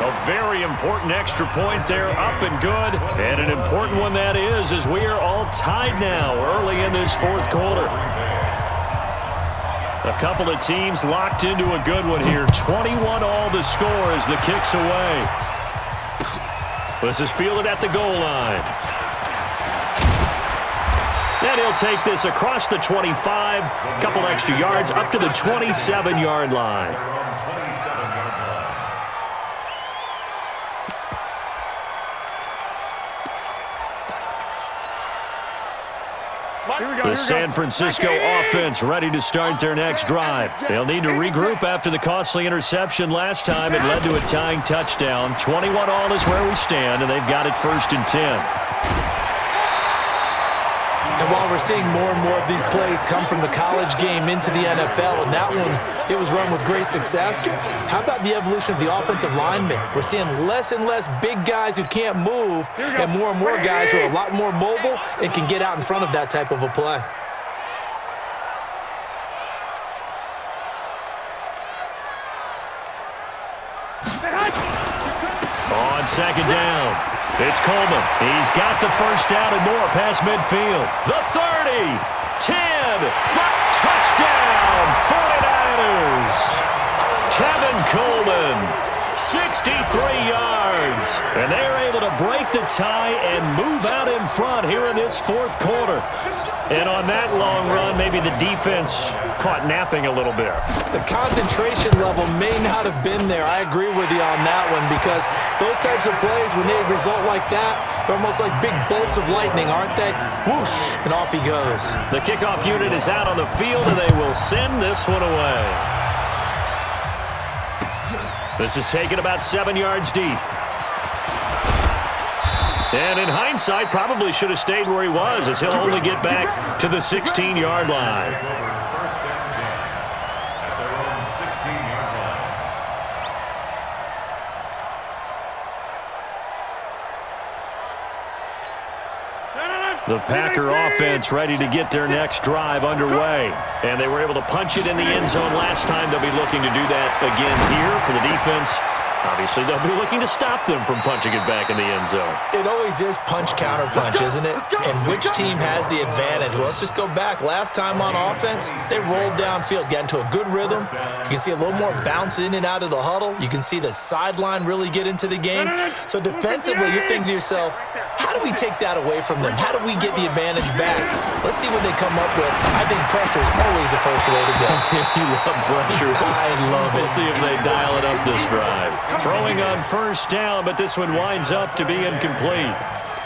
A very important extra point there, up and good, and an important one that is, as we are all tied now early in this 4th quarter. A couple of teams locked into a good one here. 21 all the score as the kick's away. This is fielded at the goal line. And he'll take this across the 25, couple extra yards up to the 27-yard line. The San Francisco offense ready to start their next drive. They'll need to regroup after the costly interception last time. It led to a tying touchdown. 21 all is where we stand, and they've got it 1st and 10. And while we're seeing more and more of these plays come from the college game into the NFL, and that one, it was run with great success, how about the evolution of the offensive linemen? We're seeing less and less big guys who can't move and more guys who are a lot more mobile and can get out in front of that type of a play. On 2nd down. It's Coleman. He's got the 1st down and more past midfield. The 30, 10, 5, touchdown, 49ers. Tevin Coleman, 63 yards. And they're able to break the tie and move out in front here in this 4th quarter. And on that long run, maybe the defense caught napping a little bit. The concentration level may not have been there. I agree with you on that one, because those types of plays, when they result like that, they're almost like big bolts of lightning, aren't they? Whoosh, and off he goes. The kickoff unit is out on the field, and they will send this one away. This is taken about 7 yards deep. And in hindsight, probably should have stayed where he was, as he'll only get back to the 16-yard line. First and 10 at their own 16-yard line. The Packer offense ready to get their next drive underway. And they were able to punch it in the end zone last time. They'll be looking to do that again here for the defense. Obviously, they'll be looking to stop them from punching it back in the end zone. It always is punch-counter-punch, isn't it? And which team has the advantage? Well, let's just go back. Last time on offense, they rolled downfield, got into a good rhythm. You can see a little more bounce in and out of the huddle. You can see the sideline really get into the game. So defensively, you're thinking to yourself, how do we take that away from them? How do we get the advantage back? Let's see what they come up with. I think pressure is always the first way to go. You love pressure. I love it. We'll see if they dial it up this drive. Throwing on first down, but this one winds up to be incomplete.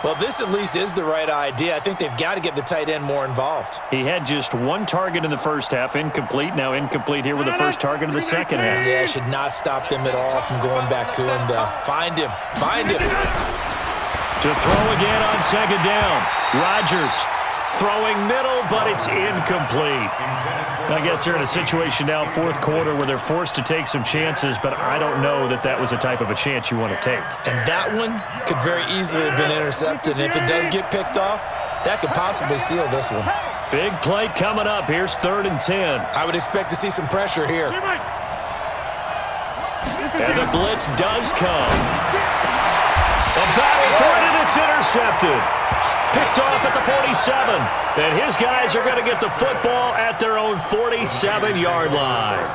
Well, this at least is the right idea. I think they've got to get the tight end more involved. He had just one target in the first half, incomplete. Now incomplete here with the first target in the second half. Yeah, it should not stop them at all from going back to him, though. Find him. Find him. To throw again on second down. Rodgers throwing middle, but it's incomplete. I guess they're in a situation now, fourth quarter, where they're forced to take some chances, but I don't know that that was the type of a chance you want to take. And that one could very easily have been intercepted. And if it does get picked off, that could possibly seal this one. Big play coming up. Here's 3rd and 10. I would expect to see some pressure here. And the blitz does come. A battle for it, and it's intercepted. Picked off at the 47. And his guys are going to get the football at their own 47-yard line.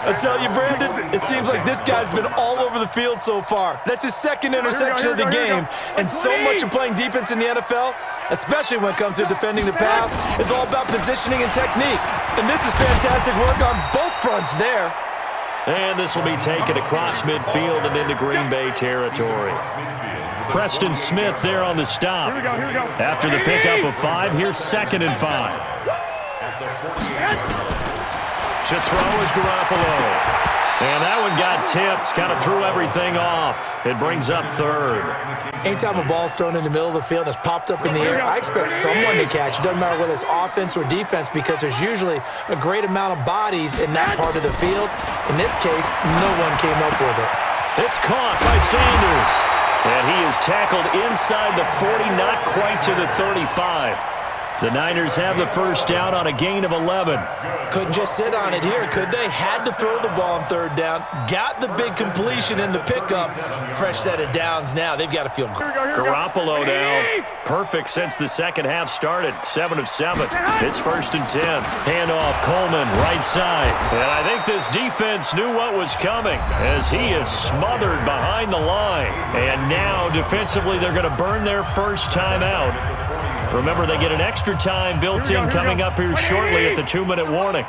I tell you, Brandon, it seems like this guy's been all over the field so far. That's his second interception of the game. And so much of playing defense in the NFL, especially when it comes to defending the pass, is all about positioning and technique. And this is fantastic work on both fronts there. And this will be taken across midfield and into Green Bay territory. Preston Smith there on the stop. Here we go. After the pickup of 5, here's 2nd and 5. To throw is Garoppolo. And that one got tipped, kind of threw everything off. It brings up 3rd. Anytime a ball's thrown in the middle of the field and it's popped up in the air, I expect someone to catch. It doesn't matter whether it's offense or defense, because there's usually a great amount of bodies in that part of the field. In this case, no one came up with it. It's caught by Sanders. And he is tackled inside the 40, not quite to the 35. The Niners have the first down on a gain of 11. Couldn't just sit on it here, could they? Had to throw the ball on 3rd down. Got the big completion in the pickup. Fresh set of downs now. They've got to feel good. Garoppolo now. Perfect since the second half started. 7 of 7. It's 1st and 10. Handoff, Coleman, right side. And I think this defense knew what was coming as he is smothered behind the line. And now, defensively, they're going to burn their first timeout. Remember, they get an extra time built in coming up here shortly at the 2-minute warning.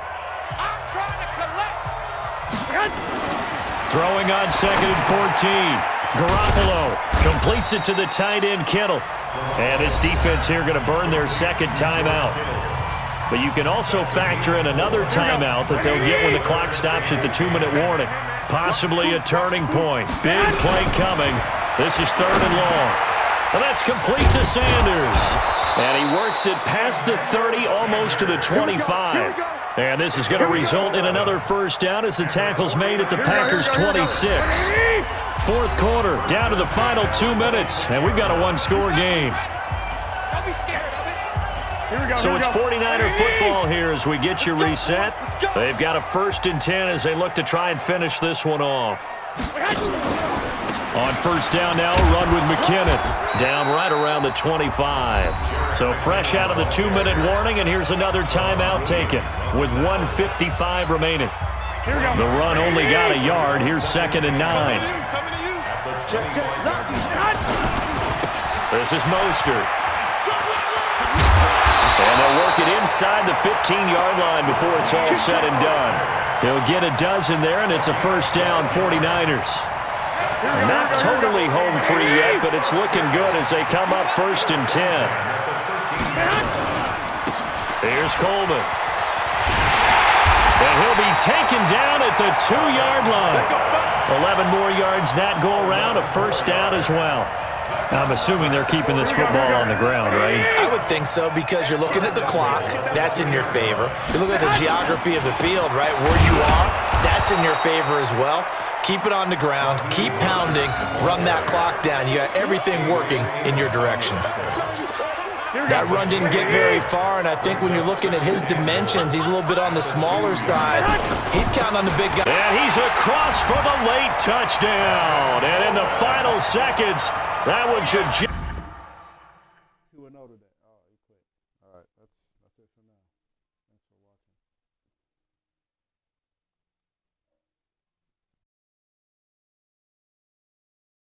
Throwing on 2nd and 14. Garoppolo completes it to the tight end, Kittle. And his defense here going to burn their second timeout. But you can also factor in another timeout that they'll get when the clock stops at the 2-minute warning. Possibly a turning point. Big play coming. This is 3rd and long. And that's complete to Sanders. And he works it past the 30, almost to the 25. And this is going to result in another first down as the tackle's made at the Packers' 26. 4th quarter, down to the final 2 minutes, and we've got a 1-score game. So it's 49er football here as we get you reset. They've got a 1st and 10 as they look to try and finish this one off. On first down now, run with McKinnon. Down right around the 25. So fresh out of the 2-minute warning, and here's another timeout taken with 1:55 remaining. The run only got a yard. Here's 2nd and 9. This is Mostert. And they'll work it inside the 15-yard line before it's all said and done. He'll get a dozen there, and it's a first down, 49ers. Not totally home free yet, but it's looking good as they come up 1st and 10. Here's Coleman. And he'll be taken down at the 2-yard line. 11 more yards that go around, a first down as well. I'm assuming they're keeping this football on the ground, right? I would think so, because you're looking at the clock. That's in your favor. You look at the geography of the field, right, where you are. That's in your favor as well. Keep it on the ground. Keep pounding. Run that clock down. You got everything working in your direction. That run didn't get very far, and I think when you're looking at his dimensions, he's a little bit on the smaller side. He's counting on the big guy. And he's across for the late touchdown. And in the final seconds, that one should...